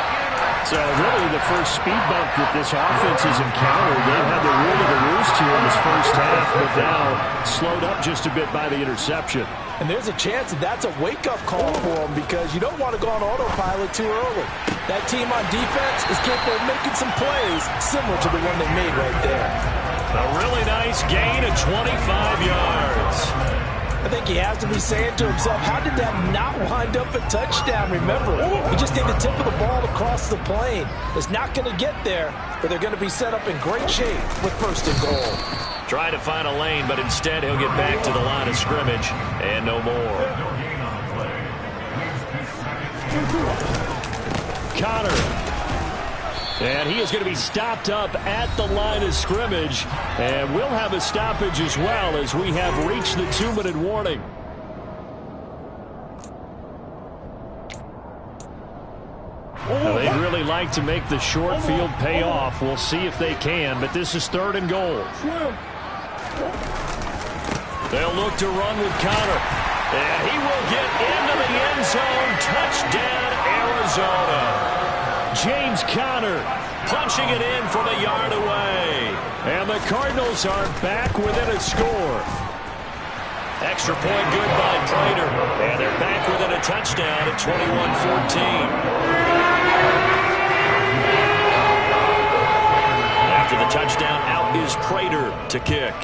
D: So really the first speed bump that this offense has encountered. They had the rule of the roost here in this first half, but now slowed up just a bit by the interception.
B: And there's a chance that that's a wake-up call for them because you don't want to go on autopilot too early. That team on defense is capable of making some plays similar to the one they made right there.
A: A really nice gain of 25 yards.
B: I think he has to be saying to himself, how did that not wind up a touchdown? Remember, he just need the tip of the ball across the plane. It's not going to get there, but they're going to be set up in great shape with first and goal.
A: Trying to find a lane, but instead he'll get back to the line of scrimmage and no more.
D: Connor. And he is going to be stopped up at the line of scrimmage. And we'll have a stoppage as well as we have reached the 2-minute warning. Well, they'd really like to make the short field pay off. We'll see if they can, but this is 3rd and goal. They'll look to run with Connor. And he will get into the end zone. Touchdown, Arizona. James Conner punching it in from a yard away. And the Cardinals are back within a score.
A: Extra point good by Prater. And they're back within a touchdown at 21-14. After the touchdown, out is Prater to kick.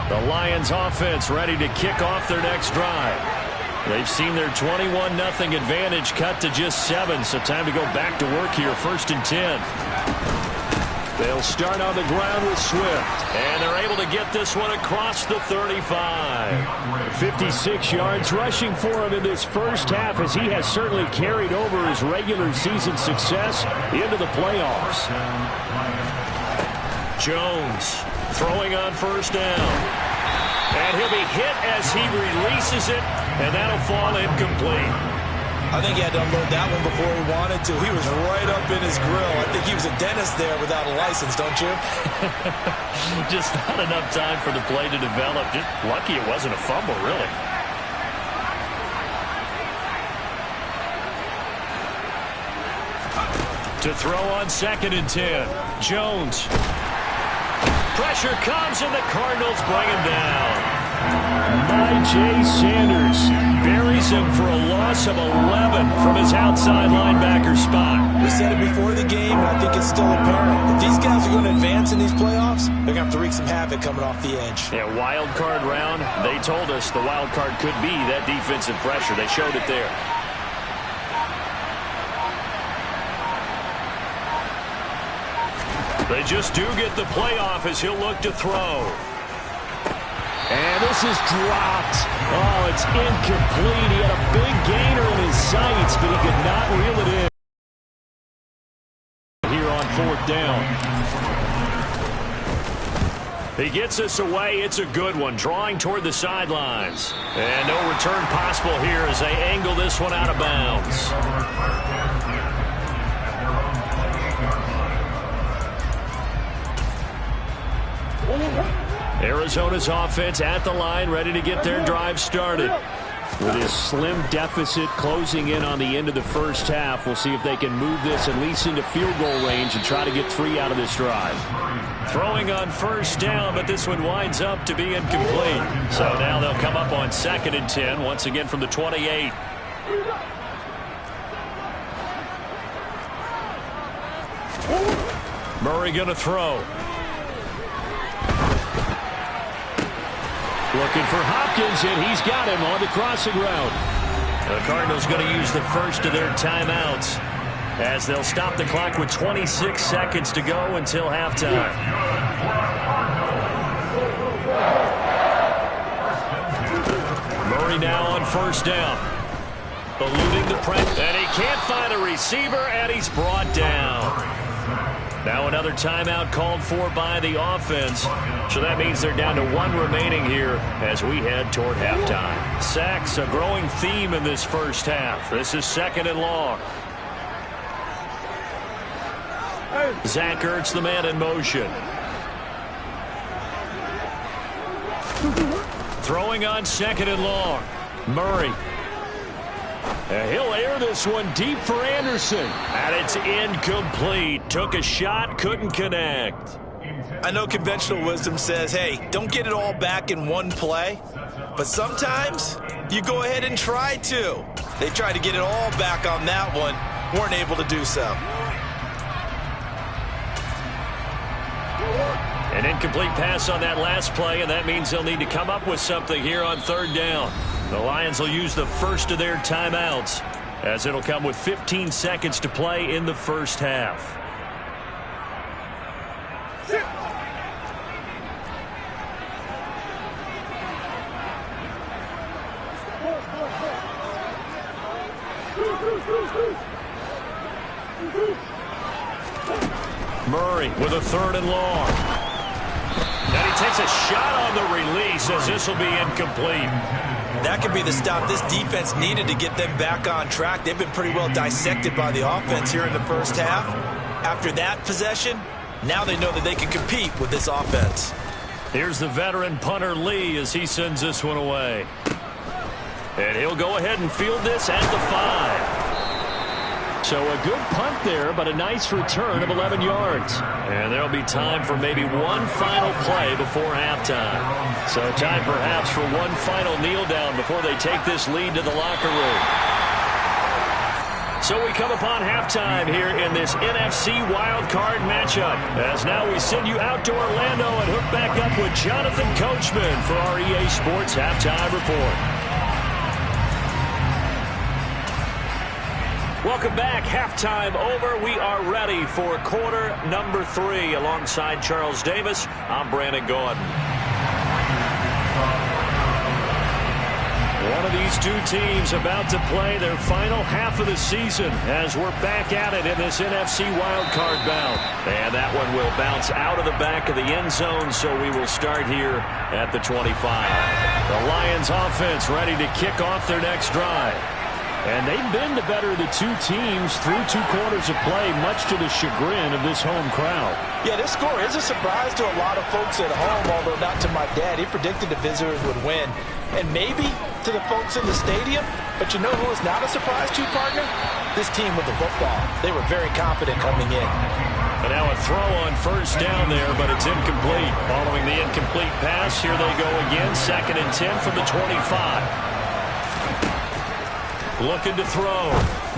A: The Lions offense ready to kick off their next drive. They've seen their 21-0 advantage cut to just 7, so time to go back to work here. 1st and 10. They'll start on the ground with Swift, and they're able to get this one across the 35.
D: 56 yards rushing for him in this first half as he has certainly carried over his regular season success into the playoffs.
A: Jones throwing on 1st down. And he'll be hit as he releases it, and that'll fall incomplete.
B: I think he had to unload that one before he wanted to. He was right up in his grill. I think he was a dentist there without a license, don't you?
A: Just not enough time for the play to develop. Just lucky it wasn't a fumble, really. To throw on 2nd and 10. Jones. Pressure comes, and the Cardinals bring him down.
D: Jay Sanders buries him for a loss of 11 from his outside linebacker spot.
B: We said it before the game, and I think it's still apparent. If these guys are going to advance in these playoffs, they're going to have to wreak some havoc coming off the edge.
A: Yeah, wild card round. They told us the wild card could be that defensive pressure. They showed it there. They just do get the playoff as he'll look to throw.
D: And this is dropped. Oh, it's incomplete. He had a big gainer in his sights, but he could not reel it in. Here on 4th down.
A: He gets this away. It's a good one. Drawing toward the sidelines. And no return possible here as they angle this one out of bounds. Arizona's offense at the line, ready to get their drive started.
D: With his slim deficit closing in on the end of the first half, we'll see if they can move this at least into field goal range and try to get 3 out of this drive.
A: Throwing on 1st down, but this one winds up to be incomplete. So now they'll come up on 2nd and 10, once again from the 28. Murray going to throw.
D: Looking for Hopkins, and he's got him on the crossing route.
A: The Cardinals going to use the first of their timeouts as they'll stop the clock with 26 seconds to go until halftime. Murray now on 1st down. Eluding the press, and he can't find a receiver, and he's brought down. Now another timeout called for by the offense. So that means they're down to 1 remaining here as we head toward halftime. Sacks, a growing theme in this first half. This is 2nd and long. Zach Ertz, the man in motion. Throwing on 2nd and long. Murray. And he'll air this one deep for Anderson. And it's incomplete. Took a shot, couldn't connect.
B: I know conventional wisdom says, hey, don't get it all back in one play. But sometimes you go ahead and try to. They tried to get it all back on that one. Weren't able to do so.
A: An incomplete pass on that last play, and that means they'll need to come up with something here on 3rd down. The Lions will use the first of their timeouts, as it'll come with 15 seconds to play in the first half. Murray with a 3rd and long. And he takes a shot on the release as this will be incomplete.
B: That could be the stop this defense needed to get them back on track. They've been pretty well dissected by the offense here in the first half. After that possession, now they know that they can compete with this offense.
A: Here's the veteran punter Lee as he sends this one away. And he'll go ahead and field this at the 5. So a good punt there, but a nice return of 11 yards. And there'll be time for maybe one final play before halftime. So time perhaps for one final kneel down before they take this lead to the locker room. So we come upon halftime here in this NFC wildcard matchup. As now we send you out to Orlando and hook back up with Jonathan Coachman for our EA Sports Halftime Report. Welcome back. Halftime over. We are ready for quarter number 3. Alongside Charles Davis, I'm Brandon Gordon. One of these two teams about to play their final half of the season as we're back at it in this NFC wildcard bout. And that one will bounce out of the back of the end zone, so we will start here at the 25. The Lions offense ready to kick off their next drive. And they've been the better of the two teams through 2 quarters of play, much to the chagrin of this home crowd.
B: Yeah, this score is a surprise to a lot of folks at home, although not to my dad. He predicted the visitors would win. And maybe to the folks in the stadium, but you know who is not a surprise to, partner? This team with the football. They were very confident coming in.
A: And now a throw on 1st down there, but it's incomplete. Following the incomplete pass, here they go again, 2nd and 10 from the 25. Looking to throw.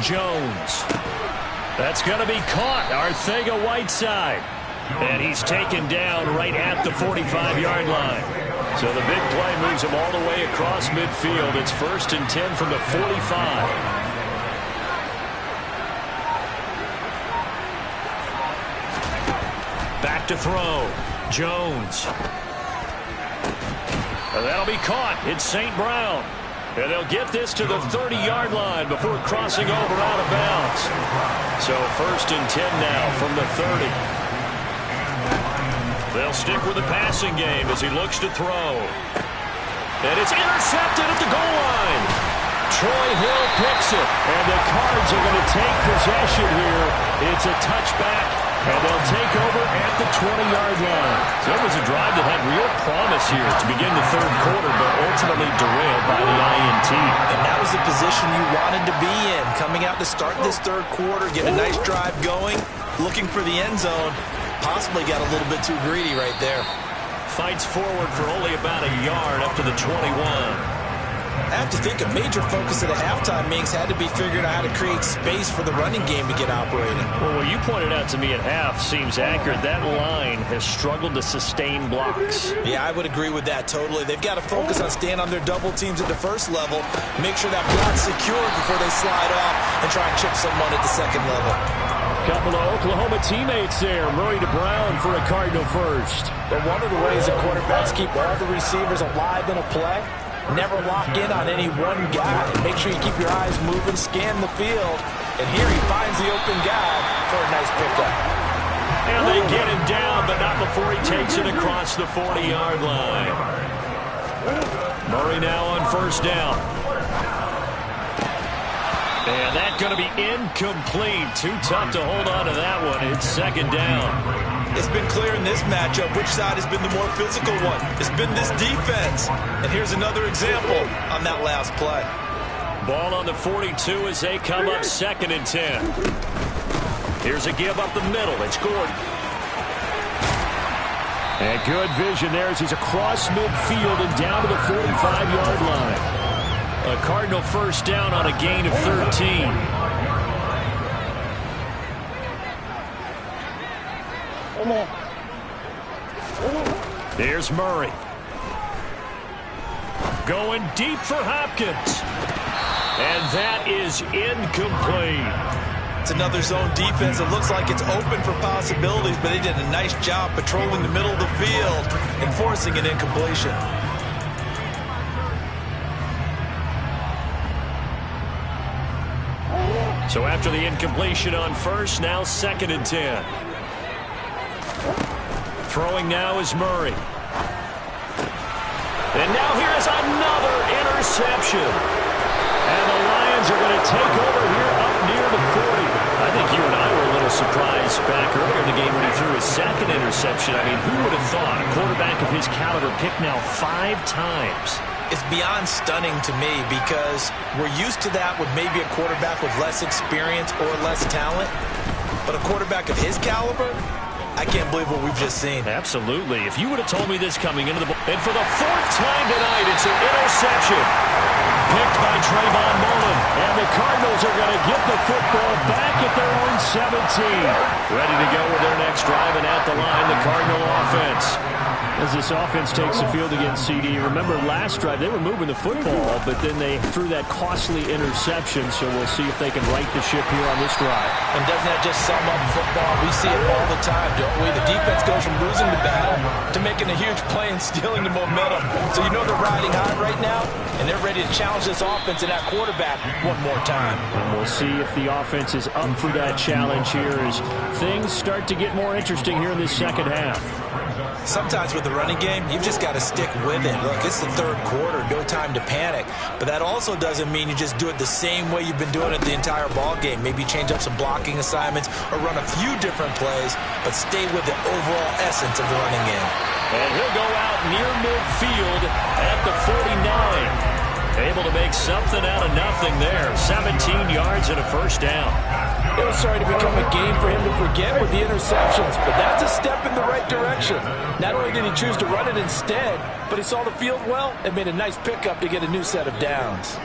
A: Jones. That's going to be caught. Arcega-Whiteside. And he's taken down right at the 45-yard line. So the big play moves him all the way across midfield. It's 1st and 10 from the 45. Back to throw. Jones. And that'll be caught. It's St. Brown. And they'll get this to the 30-yard line before crossing over out of bounds. So 1st and 10 now from the 30. They'll stick with the passing game as he looks to throw. And it's intercepted at the goal line. Troy Hill picks it. And the Cards are going to take possession here. It's a touchback. And they'll take over at the 20-yard line. So it was a drive that had real promise here to begin the 3rd quarter, but ultimately derailed by the INT.
B: And that was the position you wanted to be in. Coming out to start this 3rd quarter, get a nice drive going, looking for the end zone. Possibly got a little bit too greedy right there.
A: Fights forward for only about a yard up to the 21.
B: I have to think a major focus at a halftime meetings had to be figuring out how to create space for the running game to get operating.
A: Well, what you pointed out to me at half seems accurate. That line has struggled to sustain blocks.
B: Yeah, I would agree with that totally. They've got to focus on staying on their double teams at the 1st level, make sure that block's secured before they slide off and try and chip someone at the 2nd level.
D: Couple of Oklahoma teammates there. Murray to Brown for a Cardinal first.
B: But one of the ways that quarterbacks keep all the receivers alive in a play, never lock in on any one guy. Make sure you keep your eyes moving, scan the field. And here he finds the open guy for a nice pickup.
A: And they get him down, but not before he takes it across the 40-yard line. Murray now on first down. And that's going to be incomplete. Too tough to hold on to that one. It's second down.
B: It's been clear in this matchup which side has been the more physical one. It's been this defense. And here's another example on that last play.
A: Ball on the 42 as they come up second and 10. Here's a give up the middle. It's Gordon.
D: And good vision there as he's across midfield and down to the 45-yard line. A Cardinal first down on a gain of 13. Here's Murray. Going deep for Hopkins. And that is incomplete.
B: It's another zone defense. It looks like it's open for possibilities, but they did a nice job patrolling the middle of the field and forcing an incompletion.
A: So after the incompletion on first, now second and 10. Throwing now is Murray. And now here's another interception. And the Lions are going to take over here up near the 40. I think you and I were a little surprised back earlier in the game when he threw his second interception. I mean, who would have thought a quarterback of his caliber picked now 5 times?
B: It's beyond stunning to me because we're used to that with maybe a quarterback with less experience or less talent. But a quarterback of his caliber, I can't believe what we've just seen.
A: Absolutely. If you would have told me this coming into the ball. And for the 4th time tonight, it's an interception. Picked by Trayvon Mullen. And the Cardinals are going to get the football back at their own 17. Ready to go with their next drive, and at the line, the Cardinal offense.
D: As this offense takes the field against CD, remember last drive they were moving the football, but then they threw that costly interception, so we'll see if they can right the ship here on this drive.
B: And doesn't that just sum up football? We see it all the time, don't we? The defense goes from losing the battle to making a huge play and stealing the momentum. So you know they're riding high right now, and they're ready to challenge this offense and that quarterback one more time.
D: And we'll see if the offense is up for that challenge here as things start to get more interesting here in this second half.
B: Sometimes with the running game, you've just got to stick with it. Look, it's the 3rd quarter, no time to panic. But that also doesn't mean you just do it the same way you've been doing it the entire ball game. Maybe change up some blocking assignments or run a few different plays, but stay with the overall essence of the running game.
A: And he'll go out near midfield at the 49. Able to make something out of nothing there. 17 yards and a first down.
B: It was starting to become a game for him to forget with the interceptions, but that's a step in the right direction. Not only did he choose to run it instead, but he saw the field well and made a nice pickup to get a new set of downs.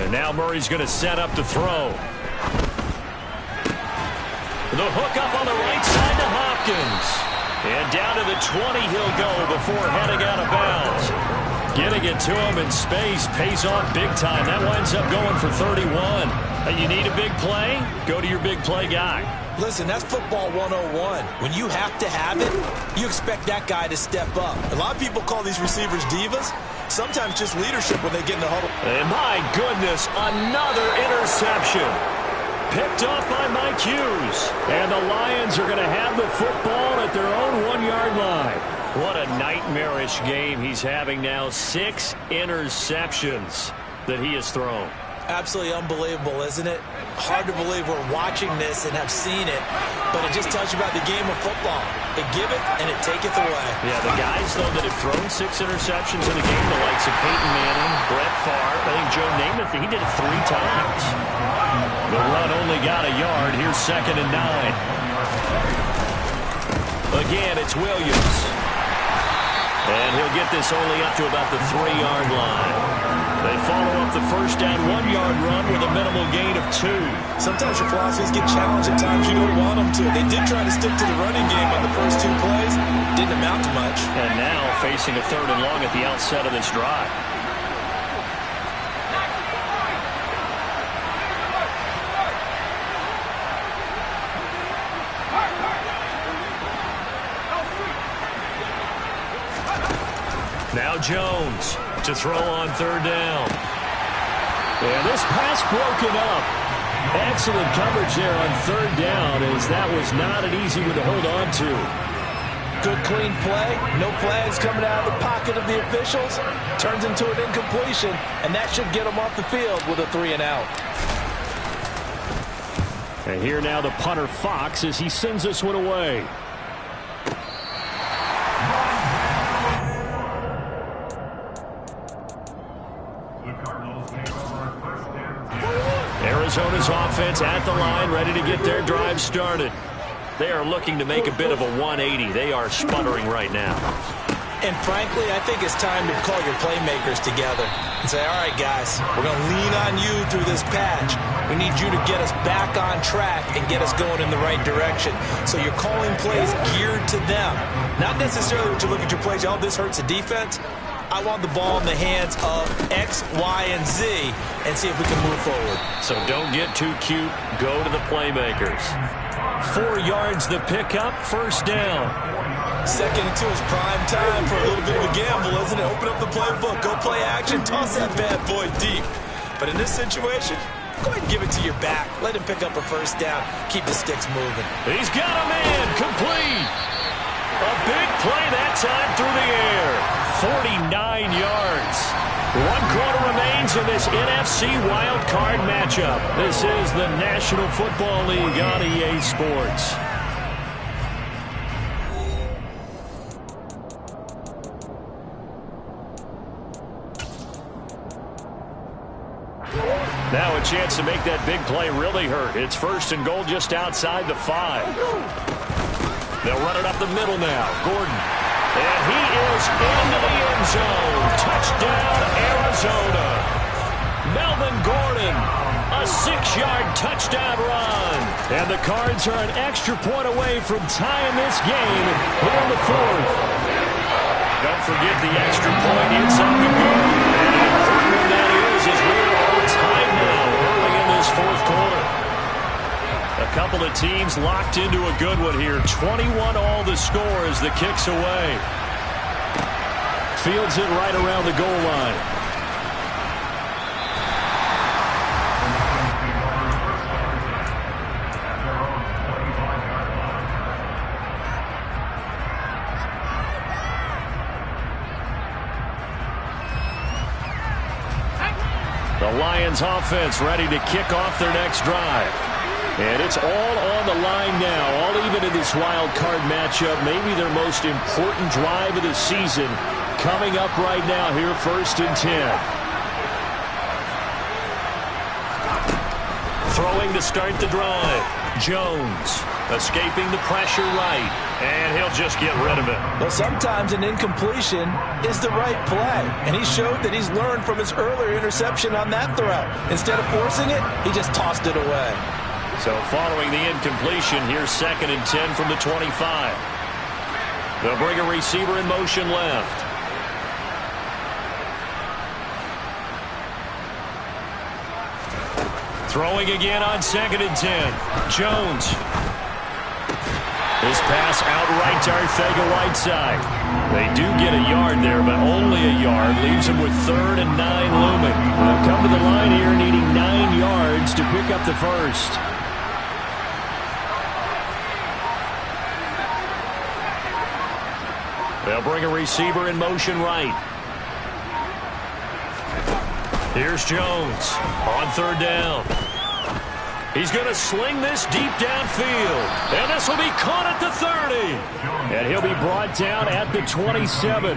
A: And now Murray's going to set up to throw. The hook up on the right side to Hopkins. And down to the 20 he'll go before heading out of bounds. Getting it to him in space pays off big time. That winds up going for 31. You need a big play? Go to your big play guy.
B: Listen, that's football 101. When you have to have it, you expect that guy to step up. A lot of people call these receivers divas. Sometimes just leadership when they get in the huddle.
A: And my goodness, another interception. Picked off by Mike Hughes. And the Lions are going to have the football at their own 1-yard line. What a nightmarish game he's having now. 6 interceptions that he has thrown.
B: Absolutely unbelievable, isn't it? Hard to believe we're watching this and have seen it, but it just tells you about the game of football. It giveth and it taketh away.
A: Yeah, the guys, though, that have thrown 6 interceptions in the game, the likes of Peyton Manning, Brett Favre, I think Joe Namath, he did it 3 times. The run only got a yard. Here's second and 9. Again, it's Williams. And he'll get this only up to about the 3-yard line. They follow up the first down 1-yard run with a minimal gain of 2.
B: Sometimes your philosophies get challenged at times you don't want them to. They did try to stick to the running game on the first 2 plays. Didn't amount to much.
A: And now facing a 3rd and long at the outset of this drive. Now Jones to throw on third down.
D: And this pass broken up. Excellent coverage there on third down, as that was not an easy one to hold on to.
B: Good clean play. No flags coming out of the pocket of the officials. Turns into an incompletion, and that should get them off the field with a 3-and-out.
D: And here now the punter Fox as he sends this one away.
A: Arizona's offense at the line, ready to get their drive started. They are looking to make a bit of a 180. They are sputtering right now.
B: And frankly, I think it's time to call your playmakers together and say, all right, guys, we're going to lean on you through this patch. We need you to get us back on track and get us going in the right direction. So you're calling plays geared to them. Not necessarily what you look at your plays, oh, this hurts the defense. I want the ball in the hands of X, Y, and Z and see if we can move forward.
A: So don't get too cute. Go to the playmakers. 4 yards the pickup, first down.
B: 2nd and 2 is prime time for a little bit of a gamble, isn't it? Open up the playbook, go play action, toss that bad boy deep. But in this situation, go ahead and give it to your back. Let him pick up a first down. Keep the sticks moving.
A: He's got a man, complete. A big play that time through the air. 49 yards. 1 quarter remains in this NFC wild card matchup. This is the National Football League on EA Sports. Now a chance to make that big play really hurt. It's 1st and goal just outside the 5. They'll run it up the middle now. Gordon. And he is into the end zone. Touchdown, Arizona. Melvin Gordon, a 6-yard touchdown run. And the Cards are an extra point away from tying this game here in the 4th. Don't forget the extra point. It's up and good. And an important one that is, as we're all tied now early in this 4th quarter. A couple of teams locked into a good one here. 21 all the score as the kick's away. Fields it right around the goal line. The Lions offense ready to kick off their next drive. And it's all on the line now, all even in this wild card matchup. Maybe their most important drive of the season coming up right now here, 1st and 10. Throwing to start the drive. Jones escaping the pressure right. And he'll just get rid of it.
B: Well, sometimes an incompletion is the right play. And he showed that he's learned from his earlier interception on that throw. Instead of forcing it, he just tossed it away.
A: So following the incompletion, here's 2nd and 10 from the 25. They'll bring a receiver in motion left. Throwing again on 2nd and 10. Jones. This pass outright to Arcega-Whiteside. They do get a yard there, but only a yard. Leaves them with 3rd and 9 looming. They'll come to the line here needing 9 yards to pick up the first. They'll bring a receiver in motion right. Here's Jones on 3rd down. He's going to sling this deep downfield. And this will be caught at the 30. And he'll be brought down at the 27.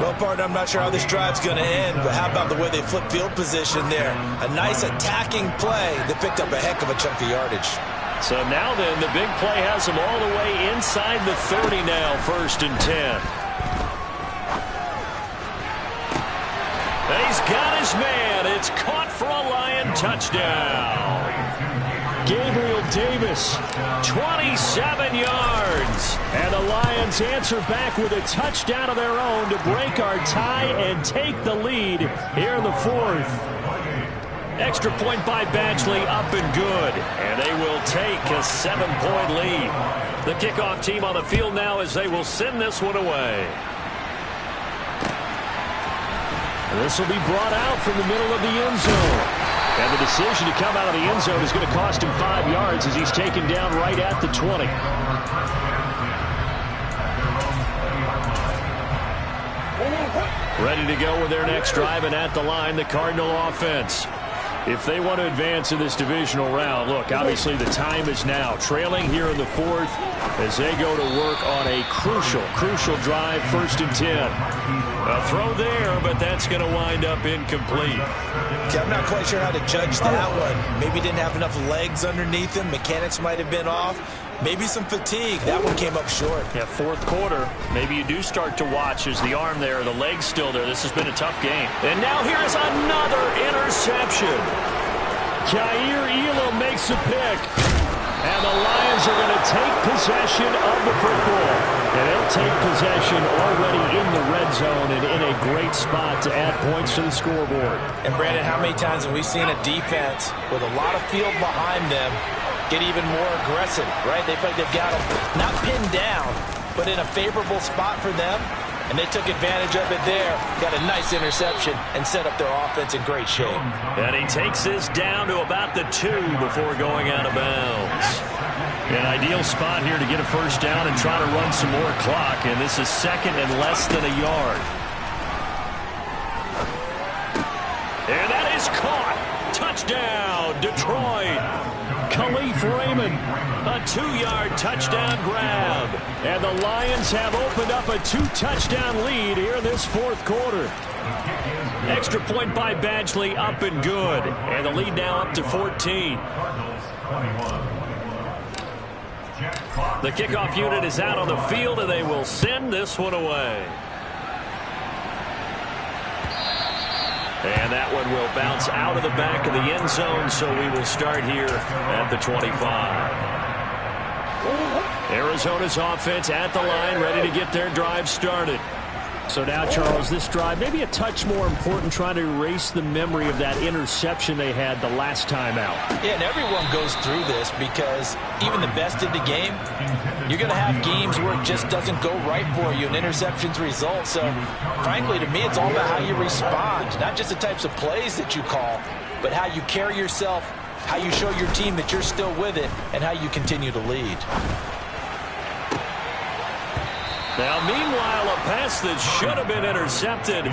B: Well, partner, I'm not sure how this drive's going to end, but how about the way they flip field position there? A nice attacking play that picked up a heck of a chunk of yardage.
A: So now then, the big play has him all the way inside the 30 now, 1st and 10. He's got his man. It's caught for a Lion touchdown.
D: Gabriel Davis, 27 yards. And the Lions answer back with a touchdown of their own to break our tie and take the lead here in the 4th. Extra point by Badgley, up and good. And they will take a 7-point lead. The kickoff team on the field now as they will send this one away. This will be brought out from the middle of the end zone. And the decision to come out of the end zone is going to cost him 5 yards as he's taken down right at the 20. Ready to go with their next drive, and at the line, the Cardinal offense. If they want to advance in this divisional round, look, obviously the time is now. Trailing here in the fourth as they go to work on a crucial drive, 1st and 10. A throw there, but that's going to wind up incomplete.
B: Okay, I'm not quite sure how to judge that one. Maybe didn't have enough legs underneath him. Mechanics might have been off. Maybe some fatigue. That one came up short.
A: Yeah, fourth quarter. Maybe you do start to watch as the arm there, the leg's still there. This has been a tough game. And now here's another interception.
D: Jair Elam makes a pick. And the Lions are going to take possession of the football. And they'll take possession already in the red zone and in a great spot to add points to the scoreboard.
B: And Brandon, how many times have we seen a defense with a lot of field behind them get even more aggressive, right? They feel like they've got them not pinned down, but in a favorable spot for them. And they took advantage of it there. Got a nice interception and set up their offense in great shape.
A: And he takes this down to about the 2 before going out of bounds. An ideal spot here to get a first down and try to run some more clock. And this is 2nd and less than a yard. And that is caught. Touchdown, Detroit. Khalif Raymond, a 2-yard touchdown grab. And the Lions have opened up a 2-touchdown lead here in this fourth quarter. Extra point by Badgley, up and good. And the lead now up to 14. The kickoff unit is out on the field, and they will send this one away. And that one will bounce out of the back of the end zone, so we will start here at the 25. Arizona's offense at the line, ready to get their drive started.
D: So now, Charles, this drive maybe a touch more important, trying to erase the memory of that interception they had the last time out.
B: Yeah, and everyone goes through this because even the best in the game, you're going to have games where it just doesn't go right for you and interceptions result. So, frankly, to me, it's all about how you respond, not just the types of plays that you call, but how you carry yourself, how you show your team that you're still with it, and how you continue to lead.
A: Now, meanwhile, a pass that should have been intercepted,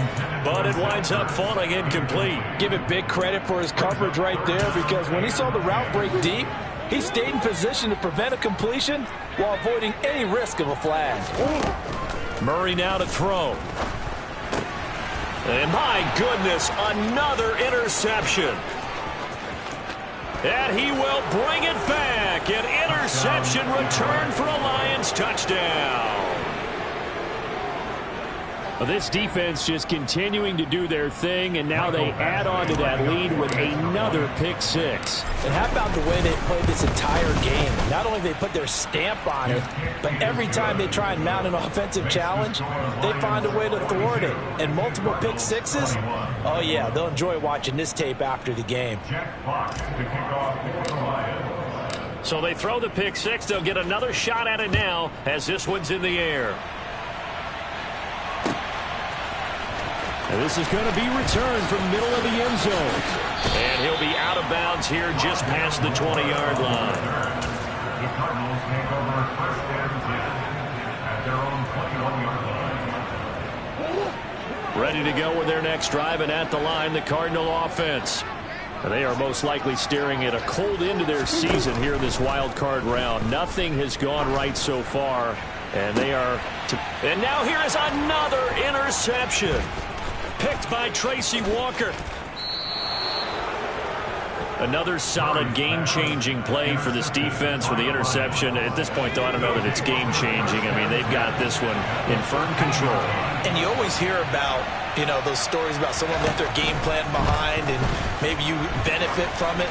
A: but it winds up falling incomplete.
B: Give it big credit for his coverage right there, because when he saw the route break deep, he stayed in position to prevent a completion while avoiding any risk of a flag.
A: Murray now to throw. And my goodness, another interception. And he will bring it back. An interception return for a Lions touchdown.
D: This defense just continuing to do their thing, and now they add on to that lead with another pick six.
B: And how about the way they played this entire game? Not only they put their stamp on it, but every time they try and mount an offensive challenge, they find a way to thwart it. And multiple pick sixes? Oh, yeah, they'll enjoy watching this tape after the game.
A: So they throw the pick six. They'll get another shot at it now as this one's in the air.
D: And this is going to be returned from the middle of the end zone.
A: And he'll be out of bounds here just past the 20-yard line.
E: The Cardinals take over 1st and 10 at their own 21-yard line.
A: Ready to go with their next drive, and at the line, the Cardinal offense. And they are most likely staring at a cold end to their season here in this wild card round. Nothing has gone right so far, and they are... And now here is another interception. Picked by Tracy Walker. Another solid game-changing play for this defense for the interception. At this point, though, I don't know that it's game-changing. I mean, they've got this one in firm control.
B: And you always hear about, you know, those stories about someone left their game plan behind and maybe you benefit from it.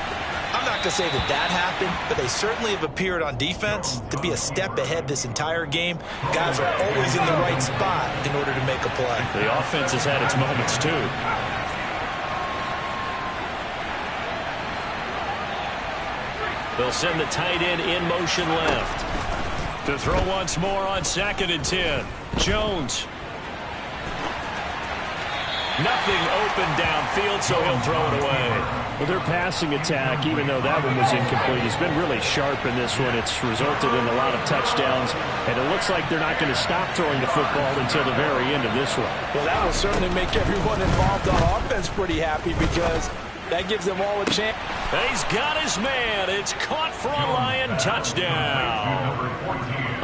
B: I'm not going to say that that happened, but they certainly have appeared on defense to be a step ahead this entire game. Guys are always in the right spot in order to make a play.
A: The offense has had its moments, too. They'll send the tight end in motion left. To throw once more on 2nd and 10. Jones. Nothing open downfield, so he'll throw it away.
D: Well, their passing attack, even though that one was incomplete, has been really sharp in this one. It's resulted in a lot of touchdowns, and it looks like they're not going to stop throwing the football until the very end of this one.
B: Well, that will certainly make everyone involved on offense pretty happy because that gives them all a chance.
A: He's got his man. It's caught for a Lion touchdown.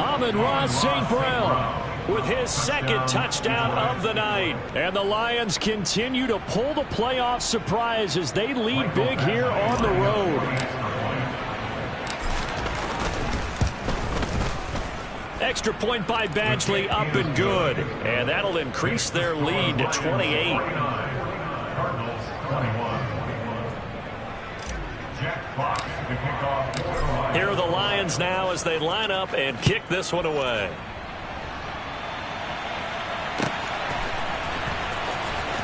D: Amon-Ra St. Brown
A: with his second touchdown of the night.
D: And the Lions continue to pull the playoff surprise as they lead big here on the road.
A: Extra point by Badgley, up and good. And that'll increase their lead to 28. Here are the Lions now as they line up and kick this one away.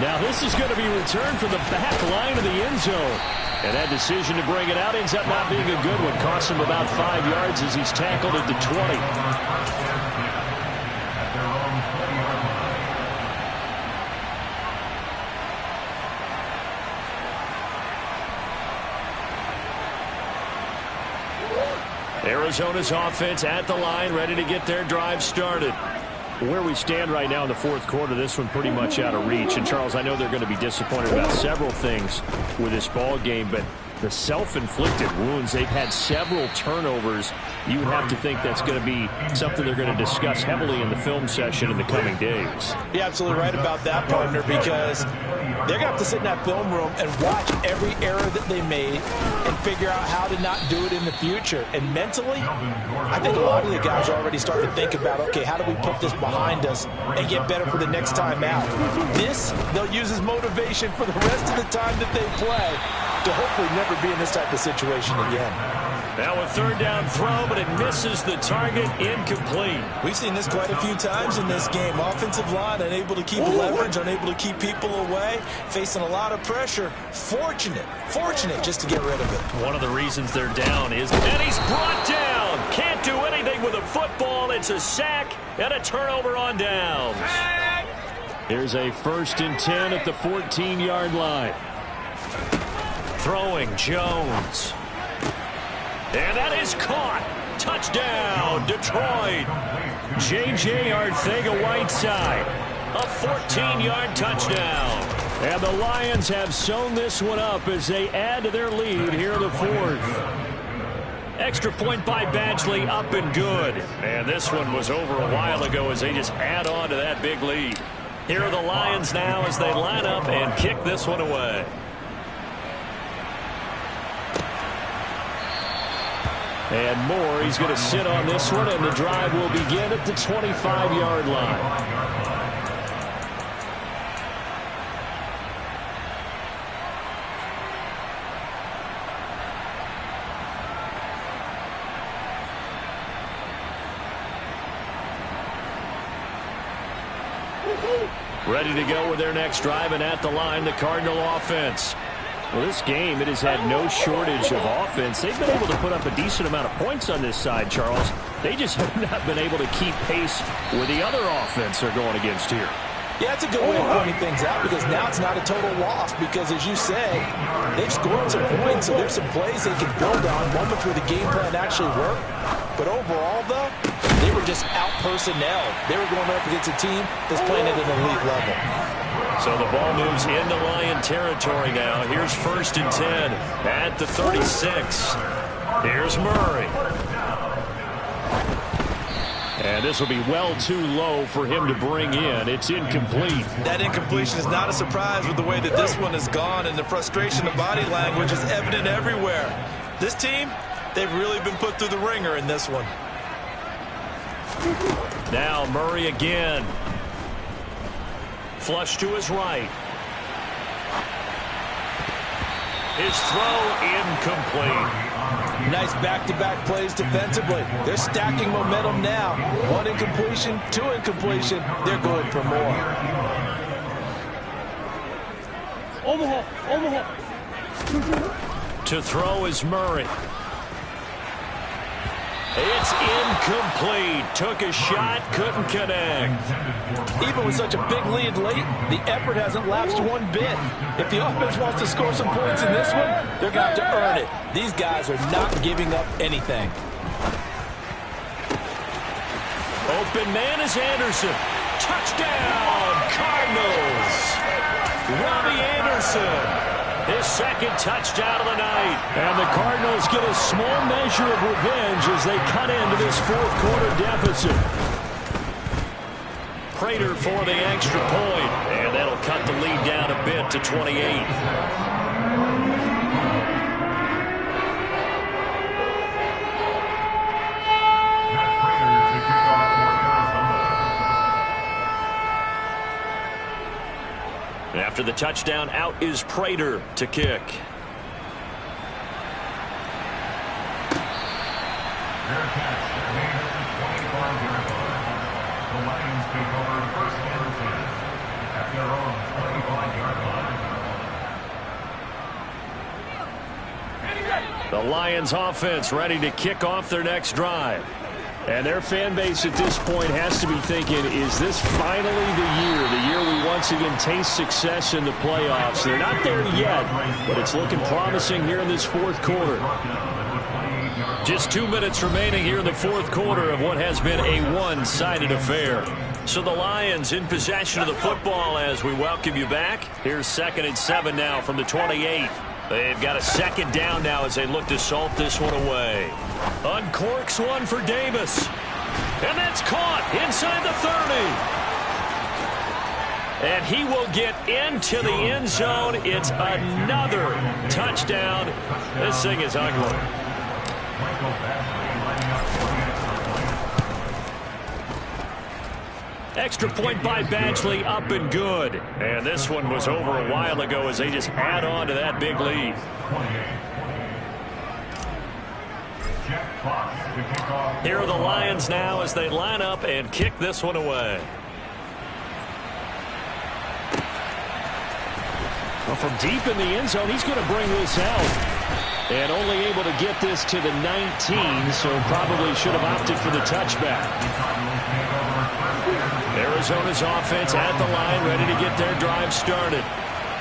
D: Now this is going to be returned from the back line of the end zone. And that decision to bring it out ends up not being a good one. Costs him about 5 yards as he's tackled at the 20. Arizona's offense at the line, ready to get their drive started. Where we stand right now in the fourth quarter, this one pretty much out of reach. And, Charles, I know they're going to be disappointed about several things with this ball game, but the self-inflicted wounds, they've had several turnovers. You would have to think that's going to be something they're going to discuss heavily in the film session in the coming days.
B: You're absolutely right about that, partner, because they're going to have to sit in that film room and watch every error that they made and figure out how to not do it in the future. And mentally, I think a lot of the guys are already starting to think about, okay, how do we put this behind us and get better for the next time out? This, they'll use as motivation for the rest of the time that they play to hopefully never be in this type of situation again.
A: Now a third down throw, but it misses the target, incomplete.
B: We've seen this quite a few times in this game. Offensive line unable to keep leverage, unable to keep people away, facing a lot of pressure. Fortunate just to get rid of it.
A: One of the reasons they're down is, and he's brought down. Can't do anything with a football. It's a sack and a turnover on downs.
D: Here's a 1st and 10 at the 14-yard line.
A: Throwing Jones. And that is caught. Touchdown, Detroit. J.J. Arcega-Whiteside. A 14-yard touchdown.
D: And the Lions have sewn this one up as they add to their lead here in the fourth.
A: Extra point by Badgley, up and good. And this one was over a while ago as they just add on to that big lead. Here are the Lions now as they line up and kick this one away.
D: And Moore, he's going to sit on this one, and the drive will begin at the 25-yard line. Ready to go with their next drive, and at the line, the Cardinal offense. Well, this game, it has had no shortage of offense. They've been able to put up a decent amount of points on this side, Charles. They just have not been able to keep pace with the other offense they're going against here.
B: Yeah, that's a good way of pointing things out because now it's not a total loss because, as you said, they've scored some points, so there's some plays they can build on, moments where the game plan actually worked. But overall, though, they were just out-personnel. They were going up against a team that's playing at an elite level.
A: So the ball moves into Lion territory now. Here's 1st and 10 at the 36. Here's Murray.
D: And this will be well too low for him to bring in. It's incomplete.
B: That incompletion is not a surprise with the way that this one has gone, and the frustration of body language is evident everywhere. This team, they've really been put through the ringer in this one.
A: Now Murray again. Flush to his right. His throw incomplete.
B: Nice back-to-back plays defensively. They're stacking momentum now. 1 incompletion, 2 incompletion. They're going for more.
C: Omaha.
A: To throw is Murray. It's incomplete. Took a shot, couldn't connect.
B: Even with such a big lead late, the effort hasn't lapsed one bit. If the offense wants to score some points in this one, they're going to have to earn it. These guys are not giving up anything.
A: Open man is Anderson. Touchdown, Cardinals. Robbie Anderson. His second touchdown of the night.
D: And the Cardinals get a small measure of revenge as they cut into this fourth quarter deficit.
A: Prater for the extra point. And that'll cut the lead down a bit to 28. After the touchdown, out is Prater to kick. The Lions offense ready to kick off their next drive.
D: And their fan base at this point has to be thinking, is this finally the year we once again taste success in the playoffs? They're not there yet, but it's looking promising here in this fourth quarter.
A: Just 2 minutes remaining here in the fourth quarter of what has been a one-sided affair. So the Lions in possession of the football as we welcome you back. Here's 2nd and 7 now from the 28. They've got a second down now as they look to salt this one away. Uncorks one for Davis. And that's caught inside the 30. And he will get into the end zone. It's another touchdown. This thing is ugly. Extra point by Badgley, up and good. And this one was over a while ago as they just add on to that big lead. Here are the Lions now as they line up and kick this one away.
D: Well, from deep in the end zone, he's going to bring this out. And only able to get this to the 19, so probably should have opted for the touchback. Arizona's offense at the line, ready to get their drive started.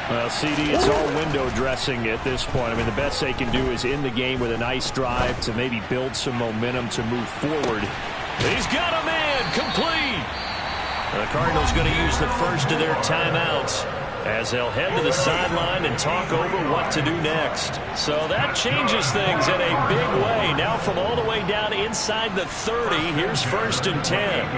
D: Well, CD, it's all window dressing at this point. I mean, the best they can do is in the game with a nice drive to maybe build some momentum to move forward.
A: He's got a man, complete. The Cardinals going to use the first of their timeouts as they'll head to the sideline and talk over what to do next. So that changes things in a big way. Now from all the way down inside the 30, here's 1st and 10.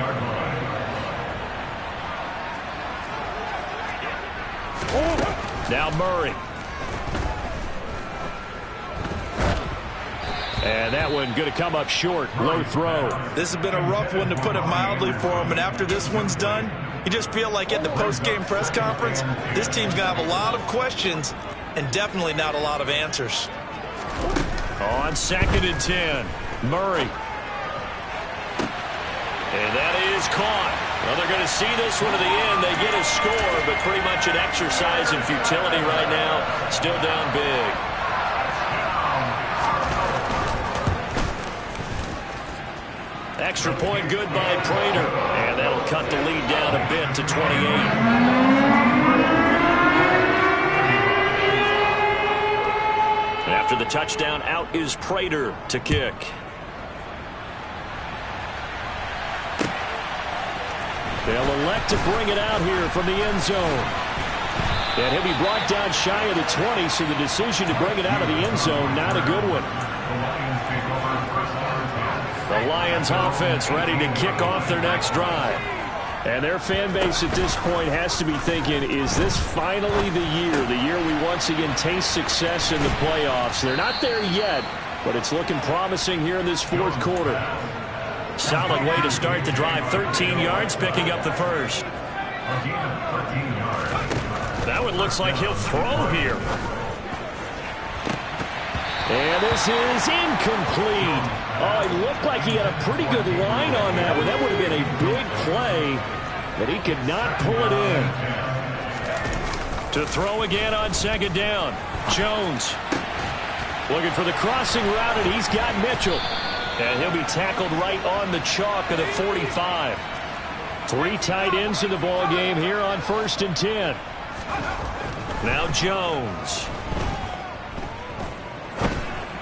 A: Now Murray. And that one going to come up short. Low throw.
B: This has been a rough one, to put it mildly, for him. And after this one's done, you just feel like at the post-game press conference, this team's going to have a lot of questions and definitely not a lot of answers.
A: On 2nd and 10, Murray. And that is caught. Well, they're going to see this one to the end. They get a score, but pretty much an exercise in futility right now. Still down big. Extra point good by Prater. And that'll cut the lead down a bit to 28. After the touchdown, out is Prater to kick.
D: They'll elect to bring it out here from the end zone. And he'll be brought down shy of the 20, so the decision to bring it out of the end zone, not a good one. The Lions offense ready to kick off their next drive. And their fan base at this point has to be thinking, is this finally the year we once again taste success in the playoffs? They're not there yet, but it's looking promising here in this fourth quarter.
A: Solid way to start the drive. 13 yards, picking up the first. That one looks like he'll throw here.
D: And this is incomplete. Oh, it looked like he had a pretty good line on that one. That would have been a big play, but he could not pull it in.
A: To throw again on 2nd down. Jones.
D: Looking for the crossing route, and he's got Mitchell. And he'll be tackled right on the chalk of the 45. 3 tight ends in the ball game here on 1st and 10. Now Jones.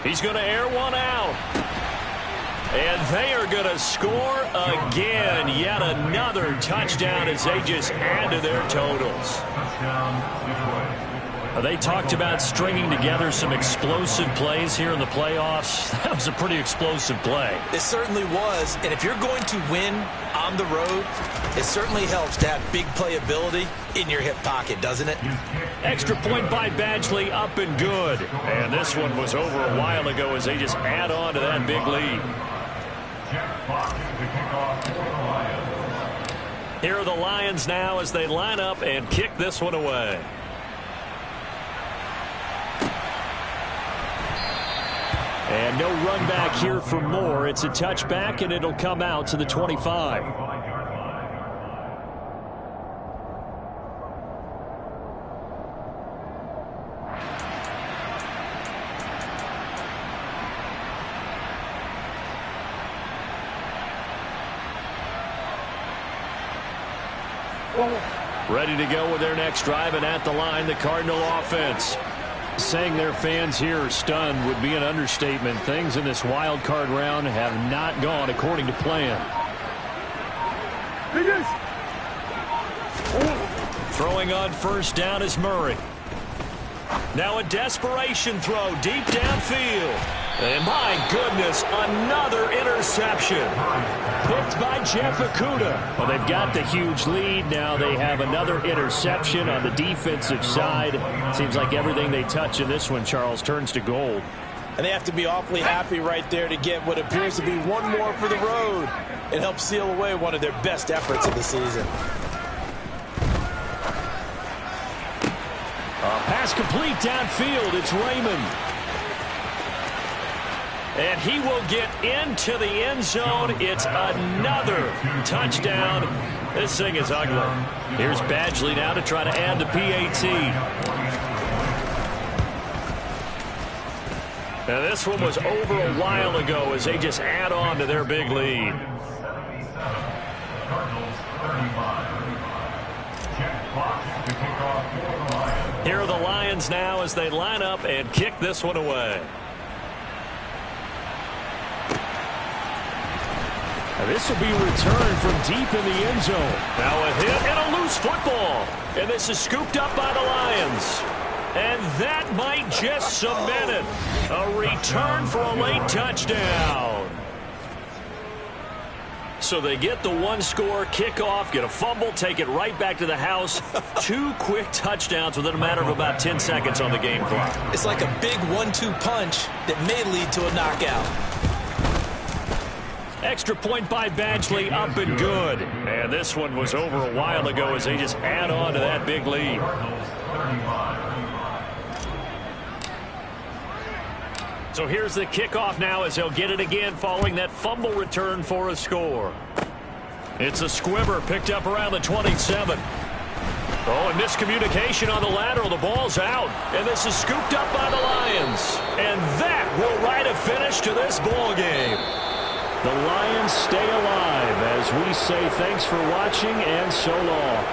D: He's going to air one out. And they are going to score again. Yet another touchdown as they just add to their totals. They talked about stringing together some explosive plays here in the playoffs. That was a pretty explosive play.
B: It certainly was. And if you're going to win on the road, it certainly helps to have big playability in your hip pocket, doesn't it?
D: Extra point by Badgley, up and good. And this one was over a while ago as they just add on to that big lead. Here are the Lions now as they line up and kick this one away. And no run back here for Moore. It's a touchback, and it'll come out to the 25. Ready to go with their next drive, and at the line, the Cardinal offense. Saying their fans here are stunned would be an understatement. Things in this wild card round have not gone according to plan. Throwing on 1st down is Murray. Now a desperation throw deep downfield. And my goodness, another interception. Picked by Jeff Okudah. Well, they've got the huge lead. Now they have another interception on the defensive side. Seems like everything they touch in this one, Charles, turns to gold.
B: And they have to be awfully happy right there to get what appears to be one more for the road. It helps seal away one of their best efforts of the season.
D: Pass complete downfield. It's Raymond. And he will get into the end zone. It's another touchdown. This thing is ugly. Here's Badgley now to try to add the PAT. Now this one was over a while ago as they just add on to their big lead. Here are the Lions now as they line up and kick this one away. This will be returned from deep in the end zone. Now a hit and a loose football. And this is scooped up by the Lions. And that might just cement it. A return for a late touchdown. So they get the one-score kickoff, get a fumble, take it right back to the house. 2 quick touchdowns within a matter of about 10 seconds on the game clock.
B: It's like a big 1-2 punch that may lead to a knockout.
D: Extra point by Badgley, up and good. And this one was over a while ago as they just add on to that big lead. So here's the kickoff now as they'll get it again following that fumble return for a score. It's a squibber picked up around the 27. Oh, and miscommunication on the lateral. The ball's out. And this is scooped up by the Lions. And that will write a finish to this ball game. The Lions stay alive as we say thanks for watching and so long.